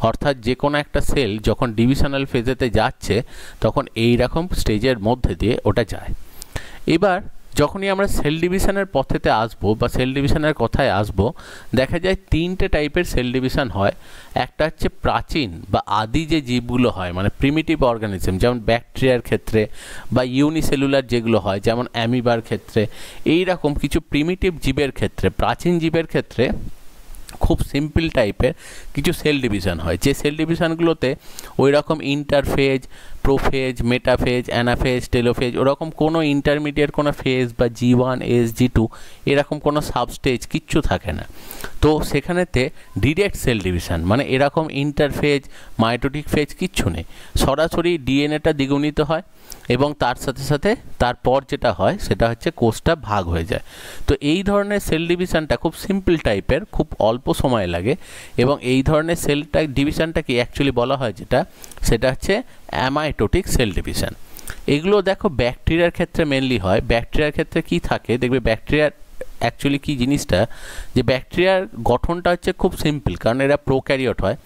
অর্থাৎ যে কোনো একটা সেল যখন ডিভিশনাল ফেজেতে যাচ্ছে তখন এই রকম স্টেজের মধ্যে দিয়ে ওটা যায়। এবার যখনই আমরা সেল ডিভিশনের পথেতে আসবো বা সেল ডিভিশনের কথায় আসবো, দেখা যায় তিনটে টাইপের সেল ডিভিশন হয়। একটা হচ্ছে প্রাচীন বা আদি যে জীবগুলো হয়, মানে প্রিমিটিভ অর্গানিজম, যেমন ব্যাকটেরিয়ার ক্ষেত্রে বা ইউনিসেলুলার যেগুলো হয় যেমন অ্যামিবার ক্ষেত্রে, এই রকম কিছু প্রিমিটিভ জীবের ক্ষেত্রে, প্রাচীন জীবের ক্ষেত্রে খুব সিম্পল টাইপের কিছু সেল ডিভিশন হয়, যে সেল ডিভিশনগুলোতে ওই রকম interphase, prophase, metaphase, anaphase, telophase, ওরকম কোনো ইন্টারমিডিয়েট কোনো ফেজ বা G1, S, G2 এরকম কোনো সাবস্টেজ কিচ্ছু থাকে না। তো সেখানেতে ডিরেক্ট সেল ডিভিশন, মানে এরকম ইন্টারফেজ, মাইটোটিক ফেজ কিচ্ছু নেই, সরাসরি ডিএনএটা দ্বিগুণিত হয় এবং তার সাথে সাথে তারপর যেটা হয় সেটা হচ্ছে কোষটা ভাগ হয়ে যায়। তো এই ধরনের সেল ডিভিশনটা খুব সিম্পল টাইপের, খুব অল্প সময় লাগে, এবং এই ধরনের সেলটা ডিভিশনটাকে অ্যাকচুয়ালি বলা হয় যেটা, সেটা হচ্ছে অ্যামাইটোটিক সেল ডিভিশন। এগুলো দেখো ব্যাকটেরিয়ার ক্ষেত্রে মেনলি হয়। ব্যাকটেরিয়ার ক্ষেত্রে কি থাকে দেখবে, ব্যাকটেরিয়ার অ্যাকচুয়ালি কি জিনিসটা, যে ব্যাকটেরিয়ার গঠনটা হচ্ছে খুব সিম্পল, কারণ এরা প্রোক্যারিওট হয়।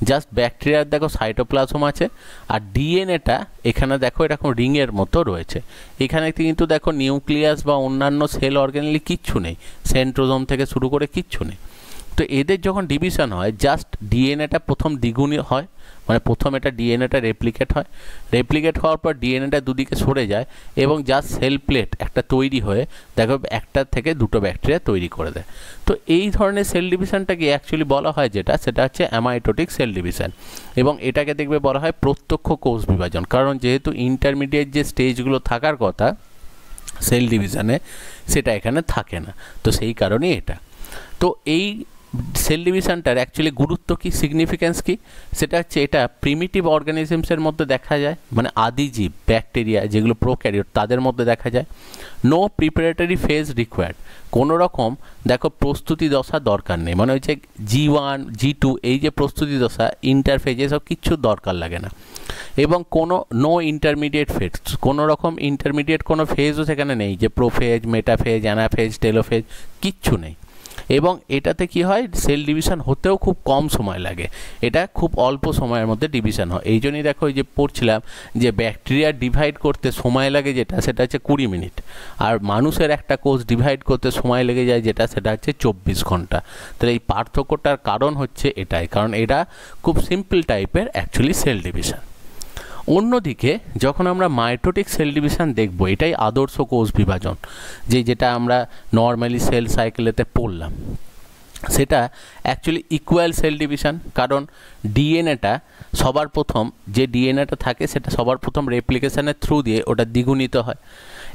জাস্ট ব্যাকটেরিয়ার দেখো সাইটোপ্লাজম আছে, আর ডিএনএটা এখানে দেখো এরকম রিংয়ের মতো রয়েছে। এখানে কিন্তু দেখো নিউক্লিয়াস বা অন্যান্য সেল অর্গানেলি কিচ্ছু নেই, সেন্ট্রোজোম থেকে শুরু করে কিচ্ছু নেই। তো এদের যখন ডিভিশন হয় জাস্ট ডিএনএটা প্রথম দ্বিগুণ হয়, মানে প্রথম এটা ডিএনএটা রেপ্লিকেট হয়, রেপ্লিকেট হওয়ার পর ডিএনএটা দুদিকে সরে যায় এবং জাস্ট সেল প্লেট একটা তৈরি হয়ে দেখো একটা থেকে দুটো ব্যাকটেরিয়া তৈরি করে দেয়। তো এই ধরনের সেল ডিভিশনটাকে অ্যাকচুয়ালি বলা হয় যেটা, সেটা হচ্ছে অ্যামাইটোটিক সেল ডিভিশন, এবং এটাকে দেখবে বলা হয় প্রত্যক্ষ কোষ বিভাজন, কারণ যেহেতু ইন্টারমিডিয়েট যে স্টেজগুলো থাকার কথা সেল ডিভিশনে সেটা এখানে থাকে না, তো সেই কারণেই এটা। তো এই সেল ডিভিশনটার অ্যাকচুয়ালি গুরুত্ব কি, সিগনিফিক্যান্স কি, সেটা হচ্ছে এটা প্রিমিটিভ অর্গানিজমসের মধ্যে দেখা যায়, মানে আদিজীব ব্যাকটেরিয়া যেগুলো প্রোক্যারিওট তাদের মধ্যে দেখা যায়। নো প্রিপারেটরি ফেজ রিকোয়ার্ড, কোনো রকম দেখো প্রস্তুতি দশা দরকার নেই, মানে হচ্ছে G1 G2 এই যে প্রস্তুতি দশা ইন্টারফেজ এসব কিচ্ছু দরকার লাগে না, এবং কোনো নো ইন্টারমিডিয়েট ফেজ, কোনো রকম ইন্টারমিডিয়েট কোনো ফেজও সেখানে নেই, যে প্রোফেজ, মেটাফেজ, অ্যানাফেজ, টেলোফেজ কিচ্ছু নেই। এবং এটাতে কি হয়, সেল ডিভিশন হতেও খুব কম সময় লাগে, এটা খুব অল্প সময়ের মধ্যে ডিভিশন হয়। এই জন্যই দেখো ওই যে পড়ছিলাম যে ব্যাকটেরিয়া ডিভাইড করতে সময় লাগে যেটা, সেটা হচ্ছে 20 মিনিট, আর মানুষের একটা কোষ ডিভাইড করতে সময় লেগে যায় যেটা, সেটা হচ্ছে 24 ঘন্টা। তাহলে এই পার্থক্যটার কারণ হচ্ছে এটাই, কারণ এটা খুব সিম্পল টাইপের অ্যাকচুয়ালি সেল ডিভিশন। অন্যদিকে যখন আমরা মাইটোটিক সেল ডিভিশন দেখব, এটাই আদর্শ কোষ বিভাজন, যেটা আমরা নর্মালি সেল সাইকেলেতে পড়লাম, সেটা অ্যাকচুয়ালি ইকুয়াল সেল ডিভিশন, কারণ ডিএনএটা সবার প্রথম যে ডিএনএটা থাকে সেটা সবার প্রথম রেপ্লিকেশনের থ্রু দিয়ে ওটা দ্বিগুণিত হয়,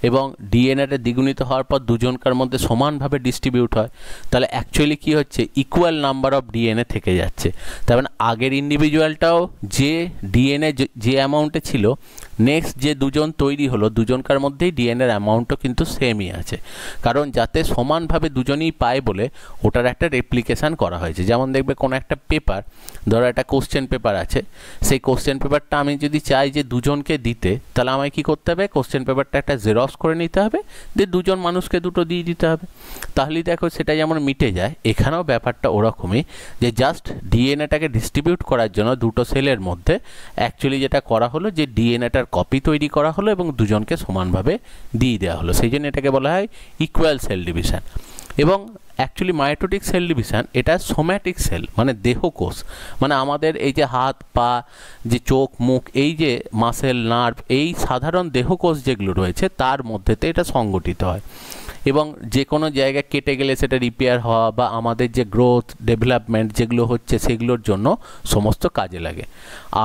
এবং ডিএনএটা দ্বিগুণিত হওয়ার পর দুজনকার মধ্যে সমানভাবে ডিস্ট্রিবিউট হয়। তাহলে অ্যাকচুয়ালি কী হচ্ছে, ইকুয়াল নাম্বার অফ ডিএনএ থেকে যাচ্ছে। তার মানে আগের ইন্ডিভিজুয়ালটাও যে ডিএনএ যে অ্যামাউন্টে ছিল, নেক্সট যে দুজন তৈরি হলো দুজনকার মধ্যেই ডিএনএর অ্যামাউন্টও কিন্তু সেমই আছে, কারণ যাতে সমানভাবে দুজনেই পায় বলে ওটার একটা রেপ্লিকেশান করা হয়েছে। যেমন দেখবে কোনো একটা পেপার, ধরো একটা কোশ্চেন পেপার আছে, সেই কোশ্চেন পেপারটা আমি যদি চাই যে দুজনকে দিতে, তাহলে আমায় কী করতে হবে, কোশ্চেন পেপারটা একটা জেরক্স করে নিতে হবে, দিয়ে দুজন মানুষকে দুটো দিয়ে দিতে হবে, তাহলেই দেখো সেটা যেমন মিটে যায়। এখানেও ব্যাপারটা ওরকমই, যে জাস্ট ডিএনএটাকে ডিস্ট্রিবিউট করার জন্য দুটো সেলের মধ্যে অ্যাকচুয়ালি যেটা করা হলো, যে ডিএনএটার কপি তৈরি করা হলো এবং দুজনকে সমানভাবে দিয়ে দেওয়া হলো, সেই জন্য এটাকে বলা হয় ইকুয়াল সেল ডিভিশন। এবং অ্যাকচুয়ালি মাইটোটিক সেল ডিভিশন এটা সোম্যাটিক সেল, মানে দেহকোষ, মানে আমাদের এই যে হাত পা, যে চোখ মুখ, এই যে মাসেল নার্ভ, এই সাধারণ দেহকোষ যেগুলো রয়েছে তার মধ্যেতে এটা সংগঠিত হয়, এবং যে কোনো জায়গায় কেটে গেলে সেটা রিপেয়ার হওয়া বা আমাদের যে গ্রোথ ডেভেলপমেন্ট যেগুলো হচ্ছে সেগুলোর জন্য সমস্ত কাজে লাগে।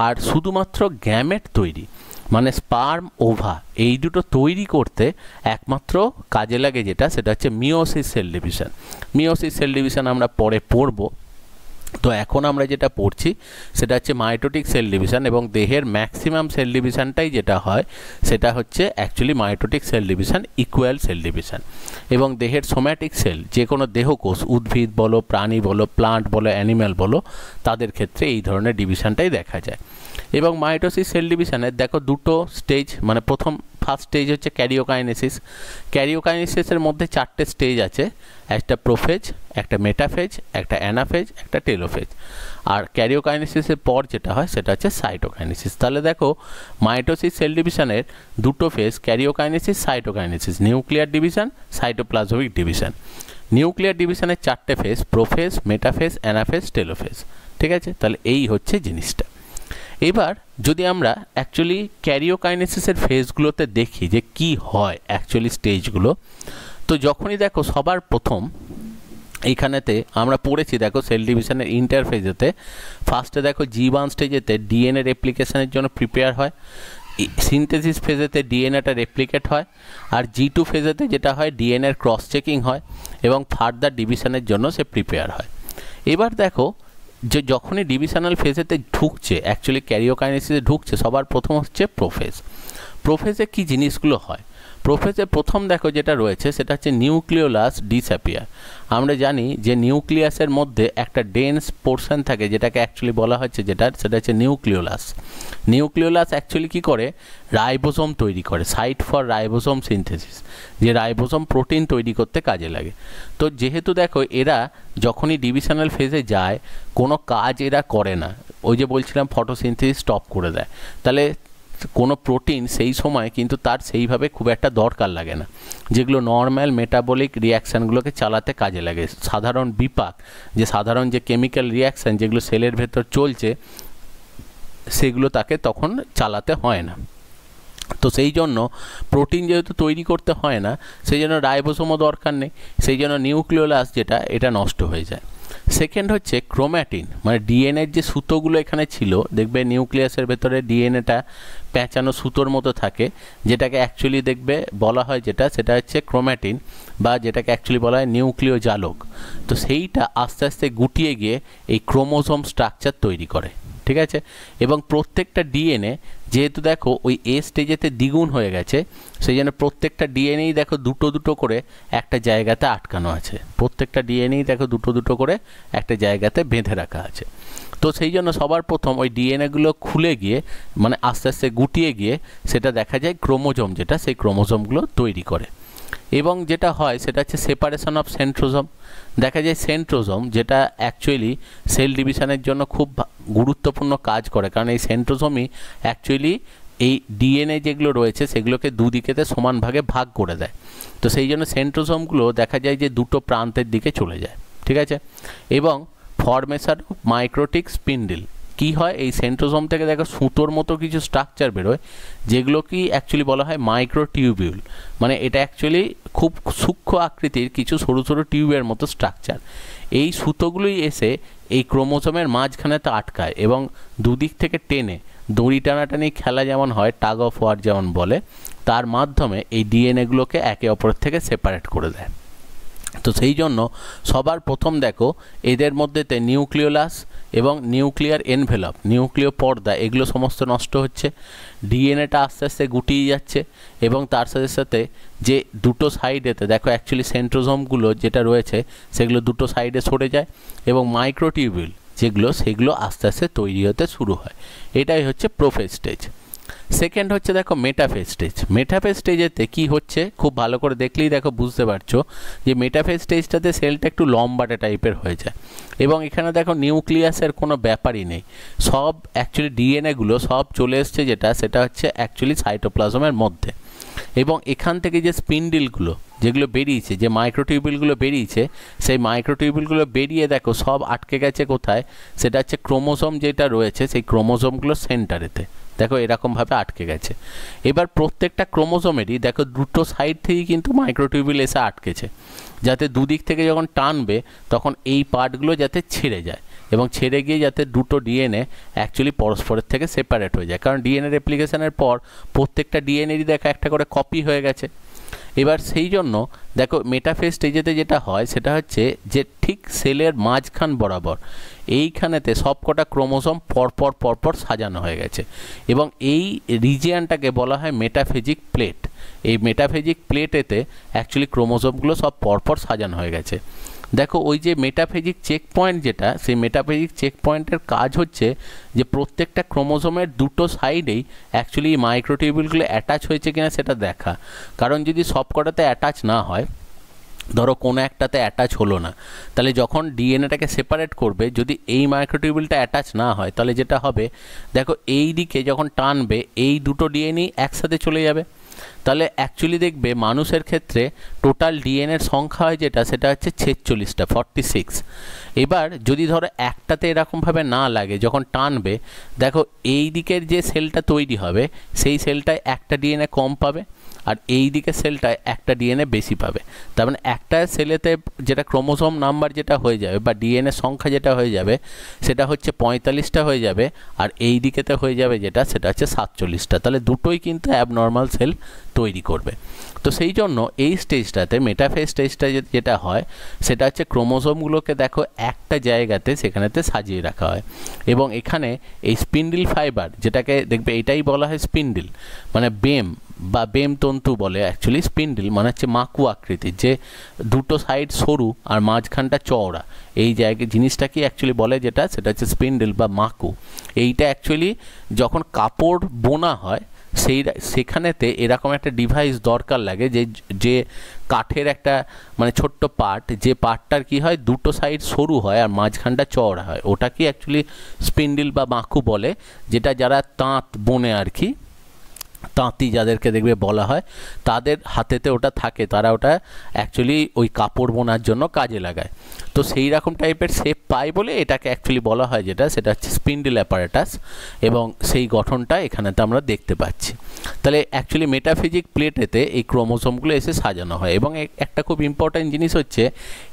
আর শুধুমাত্র গ্যামেট তৈরি, মানে স্পার্ম ওভা, এই দুটো তৈরি করতে একমাত্র কাজে লাগে যেটা, সেটা হচ্ছে meiosis cell division. Meiosis cell division আমরা পরে পড়ব, তো এখন আমরা যেটা পড়ছি সেটা হচ্ছে মাইটোটিক সেল ডিভিশন, এবং দেহের ম্যাক্সিমাম সেল ডিভিশনটাই যেটা হয় সেটা হচ্ছে actually mitotic cell division, equal cell division. এবং দেহের সোম্যাটিক সেল, যে কোনো দেহকোষ, উদ্ভিদ বলো, প্রাণী বলো, প্লান্ট বলো, অ্যানিম্যাল বলো, তাদের ক্ষেত্রে এই ধরনের ডিভিশনটাই দেখা যায়। এবং মাইটোসিস সেল ডিভিশনের দেখো দুটো স্টেজ, মানে ফার্স্ট স্টেজ হচ্ছে ক্যারিওকাইনেসিস। ক্যারিওকাইনেসিসের মধ্যে 4টে স্টেজ আছে, একটা প্রোফেজ, একটা মেটাফেজ, একটা অ্যানাফেজ, একটা টেলোফেজ। আর ক্যারিওকাইনেসিসের পর যেটা হয় সেটা হচ্ছে সাইটোকাইনেসিস। তাহলে দেখো মাইটোসিস সেল ডিভিশনের দুটো phase, karyokinesis, cytokinesis, nuclear division, cytoplasmic division. Nuclear ডিভিশনের 4টে phase, prophase, metaphase, anaphase, telophase. ঠিক আছে, তাহলে এই হচ্ছে জিনিসটা। এবার যদি আমরা অ্যাকচুয়ালি ক্যারিওকাইনেসিসের ফেজগুলোতে দেখি যে কি হয় অ্যাকচুয়ালি স্টেজগুলো, তো যখনই দেখো সবার প্রথম এইখানেতে আমরা পড়েছি, দেখো সেল ডিভিশনের ইন্টারফেজেতে ফার্স্টে দেখো G1 স্টেজেতে ডিএনএ রেপ্লিকেশনের জন্য প্রিপেয়ার হয়, সিনথেসিস ফেজেতে ডিএনএটা রেপ্লিকেট হয়, আর G2 ফেজেতে যেটা হয় ডিএনএর ক্রস চেকিং হয় এবং ফার্দার ডিভিশনের জন্য সে প্রিপেয়ার হয়। এবার দেখো যে যখনই ডিভিশনাল ফেজেতে ঢুকছে, অ্যাকচুয়ালি ক্যারিওকাইনেসিসে ঢুকছে, সবার প্রথম হচ্ছে প্রোফেজ। প্রোফেজে কি জিনিসগুলো হয়, প্রোফেজে প্রথম দেখো যেটা রয়েছে সেটা হচ্ছে নিউক্লিওলাস ডিসঅ্যাপিয়ার। আমরা জানি যে নিউক্লিয়াসের মধ্যে একটা ডেন্স পোর্শন থাকে যেটাকে অ্যাকচুয়ালি বলা হচ্ছে সেটা হচ্ছে নিউক্লিওলাস। নিউক্লিওলাস অ্যাকচুয়ালি কী করে, রাইবোসোম তৈরি করে, সাইট ফর রাইবোসোম সিনথেসিস, যে রাইবোসোম প্রোটিন তৈরি করতে কাজে লাগে। তো যেহেতু দেখো এরা যখনই ডিভিশনাল ফেজে যায় কোনো কাজ এরা করে না, ওই যে বলছিলাম ফটোসিনথেসিস স্টপ করে দেয়, তাহলে কোনো প্রোটিন সেই সময় কিন্তু তার সেইভাবে খুব একটা দরকার লাগে না, যেগুলো নর্মাল মেটাবলিক রিয়াকশানগুলোকে চালাতে কাজে লাগে। সাধারণ বিপাক, যে সাধারণ যে কেমিক্যাল রিয়াকশান যেগুলো সেলের ভেতর চলছে, সেগুলো তাকে তখন চালাতে হয় না। তো সেই জন্য প্রোটিন যেহেতু তৈরি করতে হয় না, সেই জন্য রাইবোসোমও দরকার নেই, সেই জন্য নিউক্লিওলাস যেটা এটা নষ্ট হয়ে যায়। সেকেন্ড হচ্ছে ক্রোম্যাটিন, মানে ডিএনএর যে সুতোগুলো এখানে ছিল, দেখবে নিউক্লিয়াসের ভেতরে ডিএনএটা পেঁচানো সুতোর মতো থাকে, যেটাকে অ্যাকচুয়ালি দেখবে বলা হয় যেটা, সেটা হচ্ছে ক্রোম্যাটিন, বা যেটাকে অ্যাকচুয়ালি বলা হয় নিউক্লিয় জালক। তো সেইটা আস্তে আস্তে গুটিয়ে গিয়ে এই ক্রোমোজোম স্ট্রাকচার তৈরি করে, ঠিক আছে। এবং প্রত্যেকটা ডিএনএ যেহেতু দেখো ওই এ স্টেজেতে দ্বিগুণ হয়ে গেছে, সেই জন্য প্রত্যেকটা ডিএনএই দেখো দুটো দুটো করে একটা জায়গাতে আটকানো আছে, প্রত্যেকটা ডিএনএই দেখো দুটো দুটো করে একটা জায়গাতে বেঁধে রাখা আছে। তো সেই জন্য সবার প্রথম ওই ডিএনএগুলো খুলে গিয়ে, মানে আস্তে আস্তে গুটিয়ে গিয়ে সেটা দেখা যায় ক্রোমোজোম, যেটা সেই ক্রোমোজোমগুলো তৈরি করে। এবং যেটা হয় সেটা হচ্ছে সেপারেশন অফ সেন্ট্রোজোম। দেখা যায় সেন্ট্রোজোম যেটা অ্যাকচুয়ালি সেল ডিভিশনের জন্য খুব গুরুত্বপূর্ণ কাজ করে, কারণ এই সেন্ট্রোজোমই অ্যাকচুয়ালি এই ডিএনএ যেগুলো রয়েছে সেগুলোকে দুদিকেতে সমান ভাগে ভাগ করে দেয়। তো সেই জন্য সেন্ট্রোজোমগুলো দেখা যায় যে দুটো প্রান্তের দিকে চলে যায়, ঠিক আছে। এবং ফরমেশন অফ মাইক্রোটিক স্পিন্ডেল কী হয়, এই সেন্ট্রোজোম থেকে দেখো সুতোর মতো কিছু স্ট্রাকচার বেরোয়, যেগুলো কি অ্যাকচুয়ালি বলা হয় মাইক্রোটিউবিউল, মানে এটা অ্যাকচুয়ালি খুব সূক্ষ্ম আকৃতির কিছু সরু সরু টিউবের মতো স্ট্রাকচার। এই সুতোগুলোই এসে এই ক্রোমোজোমের মাঝখানেতে আটকায় এবং দুদিক থেকে টেনে দড়ি টানাটানি খেলা যেমন হয়, টাগ অফ ওয়ার যেমন বলে, তার মাধ্যমে এই ডিএনএগুলোকে একে অপরের থেকে সেপারেট করে দেয়। তো সেই জন্য সবার প্রথম দেখো এদের মধ্যেতে নিউক্লিওলাস এবং নিউক্লিয়ার এনভেলপ, নিউক্লিয় পর্দা, এগুলো সমস্ত নষ্ট হচ্ছে, ডিএনএটা আস্তে আস্তে গুটিয়ে যাচ্ছে, এবং তার সাথে সাথে যে দুটো সাইডেতে দেখো অ্যাকচুয়ালি সেন্ট্রোজোমগুলো যেটা রয়েছে সেগুলো দুটো সাইডে সরে যায়, এবং মাইক্রোটিউবিউল যেগুলো সেগুলো আস্তে আস্তে তৈরি হতে শুরু হয়। এটাই হচ্ছে প্রোফেজ স্টেজ। সেকেন্ড হচ্ছে দেখো মেটাফেজ স্টেজ। মেটাফেজ স্টেজেতে কী হচ্ছে খুব ভালো করে দেখলেই দেখো বুঝতে পারছো যে মেটাফেজ স্টেজটাতে সেলটা একটু লম্বাটে টাইপের হয়ে যায়, এবং এখানে দেখো নিউক্লিয়াসের কোনো ব্যাপারই নেই, সব অ্যাকচুয়ালি ডিএনএগুলো সব চলে এসছে, যেটা সেটা হচ্ছে অ্যাকচুয়ালি সাইটোপ্লাজমের মধ্যে। এবং এখান থেকে যে স্পিন্ডিলগুলো যেগুলো বেরিয়েছে, যে মাইক্রোটিউবিলগুলো বেরিয়েছে, সেই মাইক্রোটিউবিলগুলো বেরিয়ে দেখো সব আটকে গেছে কোথায়, সেটা হচ্ছে ক্রোমোজোম যেটা রয়েছে সেই ক্রোমোজোমগুলো সেন্টারেতে দেখো এরকমভাবে আটকে গেছে। এবার প্রত্যেকটা ক্রোমোজোমেরই দেখো দুটো সাইড থেকেই কিন্তু মাইক্রোটিউবিল এসে আটকেছে, যাতে দুদিক থেকে যখন টানবে তখন এই পার্টগুলো যাতে ছেড়ে যায়, এবং ছেড়ে গিয়ে যাতে দুটো ডিএনএ অ্যাকচুয়ালি পরস্পরের থেকে সেপারেট হয়ে যায়, কারণ ডিএনএ রেপ্লিকেশনের পর প্রত্যেকটা ডিএনএরই দেখো একটা করে কপি হয়ে গেছে। এবার সেই জন্য দেখো মেটাফেজ স্টেজেতে যেটা হয় সেটা হচ্ছে যে ঠিক সেলের মাঝখান বরাবর এইখানেতে সবকটা ক্রোমোজোম পরপর পরপর সাজানো হয়ে গেছে, এবং এই রিজিয়ানটাকে বলা হয় মেটাফেজিক প্লেট। এই মেটাফেজিক প্লেটেতে অ্যাকচুয়ালি ক্রোমোজোমগুলো সব পরপর সাজানো হয়ে গেছে। দেখো ওই যে মেটাফেজিক চেক পয়েন্ট যেটা, সেই মেটাফেজিক চেক পয়েন্টের কাজ হচ্ছে যে প্রত্যেকটা ক্রোমোজোমের দুটো সাইডেই অ্যাকচুয়ালি মাইক্রোটিউবিলগুলো অ্যাটাচ হয়েছে কিনা সেটা দেখা, কারণ যদি সবকটাতে অ্যাটাচ না হয়, ধরো কোনো একটাতে অ্যাটাচ হলো না, তাহলে যখন ডিএনএটাকে সেপারেট করবে যদি এই মাইক্রোটিউবিলটা অ্যাটাচ না হয়, তাহলে যেটা হবে দেখো এই দিকে যখন টানবে এই দুটো ডিএনএ একসাথে চলে যাবে। তাহলে অ্যাকচুয়ালি দেখবে মানুষের ক্ষেত্রে টোটাল ডিএনএর সংখ্যা হয় যেটা, সেটা হচ্ছে 46টা, 46। এবার যদি ধরো একটাতে এরকমভাবে না লাগে, যখন টানবে দেখো এই দিকের যে সেলটা তৈরি হবে সেই সেলটায় একটা ডিএনএ কম পাবে, আর এই দিকের সেলটায় একটা ডিএনএ বেশি পাবে। তার মানে একটা সেলেতে যেটা ক্রোমোজোম নাম্বার যেটা হয়ে যাবে বা ডিএনএ সংখ্যা যেটা হয়ে যাবে সেটা হচ্ছে 45টা হয়ে যাবে, আর এই দিকেতে হয়ে যাবে যেটা সেটা হচ্ছে 47টা। তাহলে দুটোই কিন্তু অ্যাবনর্মাল সেল তৈরি করবে। তো সেই জন্য এই স্টেজটাতে মেটাফেজ স্টেজটা যেটা হয় সেটা হচ্ছে ক্রোমোজোমগুলোকে দেখো একটা জায়গাতে সেখানেতে সাজিয়ে রাখা হয়, এবং এখানে এই স্পিন্ডিল ফাইবার যেটাকে দেখবে এটাই বলা হয় স্পিন্ডিল, মানে বেম বা বেম তন্তু বলে, অ্যাকচুয়ালি স্পিন্ডিল মানে হচ্ছে মাকু আকৃতির, যে দুটো সাইড সরু আর মাঝখানটা চওড়া, এই জায়গায় জিনিসটাকে অ্যাকচুয়ালি বলে যেটা সেটা হচ্ছে স্পিন্ডিল বা মাকু। এইটা অ্যাকচুয়ালি যখন কাপড় বোনা হয় সেখানেতে এরকম একটা ডিভাইস দরকার লাগে, যে কাঠের একটা মানে ছোট্ট পার্ট, যে পার্টটার কি হয় দুটো সাইড সরু হয় আর মাঝখানটা চওড়া হয়, ওটাকে অ্যাকচুয়ালি স্পিন্ডিল বা মাকু বলে, যেটা যারা তাঁত বোনে আর কি তাঁতি যাদেরকে দেখবে বলা হয়, তাদের হাতেতে ওটা থাকে, তারা ওটা অ্যাকচুয়ালি ওই কাপড় বোনার জন্য কাজে লাগায়। তো সেই রকম টাইপের শেপ পায় বলে এটাকে অ্যাকচুয়ালি বলা হয়, যেটা সেটা হচ্ছে স্পিন্ডল অ্যাপারেটাস, এবং সেই গঠনটা এখানেতে আমরা দেখতে পাচ্ছি। তাহলে অ্যাকচুয়ালি মেটাফিজিক প্লেটেতে এই ক্রোমোজোমগুলো এসে সাজানো হয়, এবং একটা খুব ইম্পর্ট্যান্ট জিনিস হচ্ছে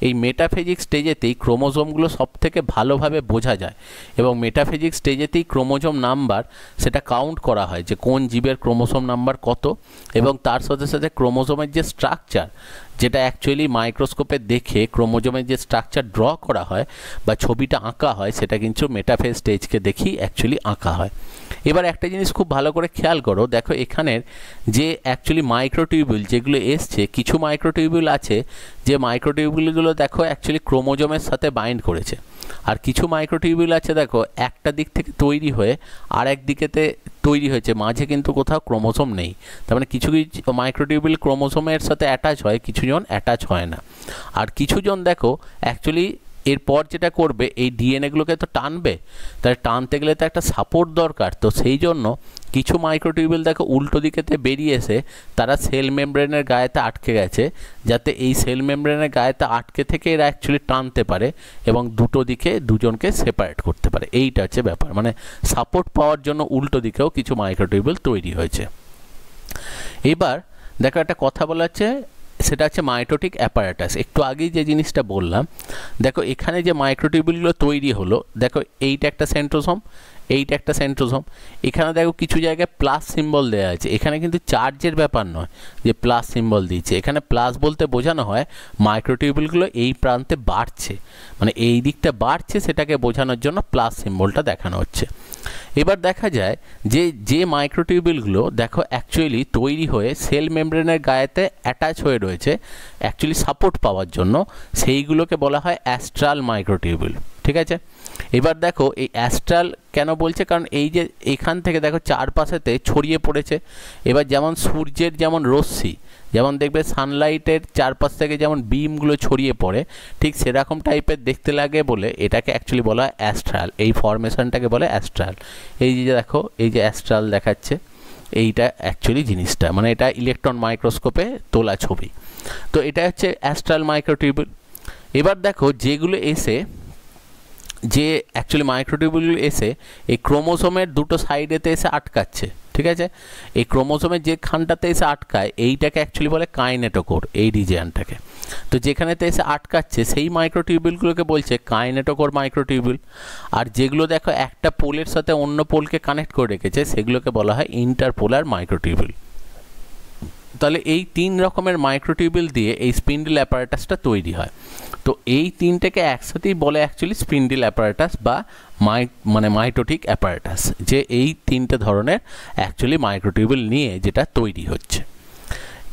এই মেটাফিজিক স্টেজেতেই ক্রোমোজোমগুলো সব থেকে ভালোভাবে বোঝা যায়, এবং মেটাফিজিক স্টেজেতেই ক্রোমোজোম নাম্বার সেটা কাউন্ট করা হয় যে কোন জীবের ক্রোমোজোম নাম্বার কত, এবং তার সাথে সাথে ক্রোমোজোমের যে স্ট্রাকচার, যেটা অ্যাকচুয়ালি মাইক্রোস্কোপে দেখে ক্রোমোজোমের যে স্ট্রাকচার ড্র করা হয় বা ছবিটা আঁকা হয়, সেটা কিন্তু মেটাফেজ স্টেজকে দেখেই অ্যাকচুয়ালি আঁকা হয়। এবার একটা জিনিস খুব ভালো করে খেয়াল করো, দেখো এখানের যে অ্যাকচুয়ালি মাইক্রোটিউবিউল যেগুলো এসছে, কিছু মাইক্রোটিউবিউল আছে যে মাইক্রোটিউবিউলগুলো দেখো অ্যাকচুয়ালি ক্রোমোজোমের সাথে বাইন্ড করেছে, আর কিছু মাইক্রোটিউবিউল আছে দেখো একটা দিক থেকে তৈরি হয়ে আর এক দিকেতে তৈরি হয়েছে, মাঝে কিন্তু কোথাও ক্রোমোজোম নেই। তার মানে কিছু কিছু মাইক্রোটিউবিউল ক্রোমোজোমের সাথে অ্যাটাচ হয়, কিছুজন অ্যাটাচ হয় না। আর কিছুজন দেখো অ্যাকচুয়ালি এরপর যেটা করবে, এই ডিএনএগুলোকে তো টানবে, তাহলে টানতে গেলে তো একটা সাপোর্ট দরকার, তো সেই জন্য কিছু মাইক্রোটিউবিউল দেখো উল্টো দিকেতে বেরিয়ে এসে তারা সেল মেমব্রেনের গায়েতে আটকে গেছে, যাতে এই সেল মেমব্রেনের গায়েতে আটকে থেকে এরা অ্যাকচুয়ালি টানতে পারে এবং দুটো দিকে দুজনকে সেপারেট করতে পারে। এইটা হচ্ছে ব্যাপার, মানে সাপোর্ট পাওয়ার জন্য উল্টো দিকেও কিছু মাইক্রোটিউবিউল তৈরি হয়েছে। এবার দেখো একটা কথা বলা হচ্ছে, সেটা হচ্ছে মাইটোটিক অ্যাপারেটাস। একটু আগেই যে জিনিসটা বললাম, দেখো এখানে যে মাইক্রোটিউবিউলগুলো তৈরি হলো, দেখো এইটা একটা সেন্ট্রোসোম, এইটা একটা সেন্ট্রোসোম, এখানে দেখো কিছু জায়গায় প্লাস সিম্বল দেওয়া আছে, এখানে কিন্তু চার্জের ব্যাপার নয় যে প্লাস সিম্বল দিচ্ছে, এখানে প্লাস বলতে বোঝানো হয় মাইক্রোটিউবিউলগুলো এই প্রান্তে বাড়ছে, মানে এই দিকটা বাড়ছে, সেটাকে বোঝানোর জন্য প্লাস সিম্বলটা দেখানো হচ্ছে। এবার দেখা যায় যে যে মাইক্রোটিউবিউলগুলো দেখো অ্যাকচুয়ালি তৈরি হয়ে সেল মেমব্রেনের গায়েতে অ্যাটাচ হয়ে রয়েছে অ্যাকচুয়ালি সাপোর্ট পাওয়ার জন্য, সেইগুলোকে বলা হয় অ্যাস্ট্রাল মাইক্রোটিউবিউল। ঠিক আছে, এবার দেখো এই অ্যাস্ট্রাল কেন বলছে, কারণ এই যে এখান থেকে দেখো চারপাশেতে ছড়িয়ে পড়েছে। এবার যেমন সূর্যের যেমন রশ্মি, যেমন দেখবে সানলাইটের চারপাশ থেকে যেমন বিমগুলো ছড়িয়ে পড়ে, ঠিক সেরকম টাইপের দেখতে লাগে বলে এটাকে অ্যাকচুয়ালি বলা হয় অ্যাস্ট্রাল, এই ফরমেশনটাকে বলে অ্যাস্ট্রাল। এই যে দেখো এই যে অ্যাস্ট্রাল দেখাচ্ছে, এইটা অ্যাকচুয়ালি জিনিসটা, মানে এটা ইলেকট্রন মাইক্রোস্কোপে তোলা ছবি। তো এটা হচ্ছে অ্যাস্ট্রাল মাইক্রোটিউবিউল। এবার দেখো যেগুলো এসে যে অ্যাকচুয়ালি মাইক্রোটিউবিউল এসে এই ক্রোমোসোমের দুটো সাইডেতে এসে আটকাচ্ছে, ঠিক আছে, এই ক্রোমোসোমের যে খানটাতে এসে আটকায় এইটাকে অ্যাকচুয়ালি বলে কাইনেটোকোর, এই রিজিয়নটাকে। তো যেখানেতে এসে আটকাচ্ছে সেই মাইক্রোটিউবিউলগুলোকে বলছে কাইনেটোকোর মাইক্রোটিউবিউল, আর যেগুলো দেখো একটা পোলের সাথে অন্য পোলকে কানেক্ট করে রেখেছে সেগুলোকে বলা হয় ইন্টারপোলার মাইক্রোটিউবিউল। তাহলে এই তিন রকমের মাইক্রোটিউবিউল দিয়ে এই স্পিন্ডল অ্যাপারেটাসটা তৈরি হয়। তো এই তিনটাকে একসাথেই বলে অ্যাকচুয়ালি স্পিন্ডল অ্যাপারেটাস বা মাইটোটিক অ্যাপারেটাস, যে এই তিনটে ধরনের অ্যাকচুয়ালি মাইক্রোটিউবিউল নিয়ে যেটা তৈরি হচ্ছে।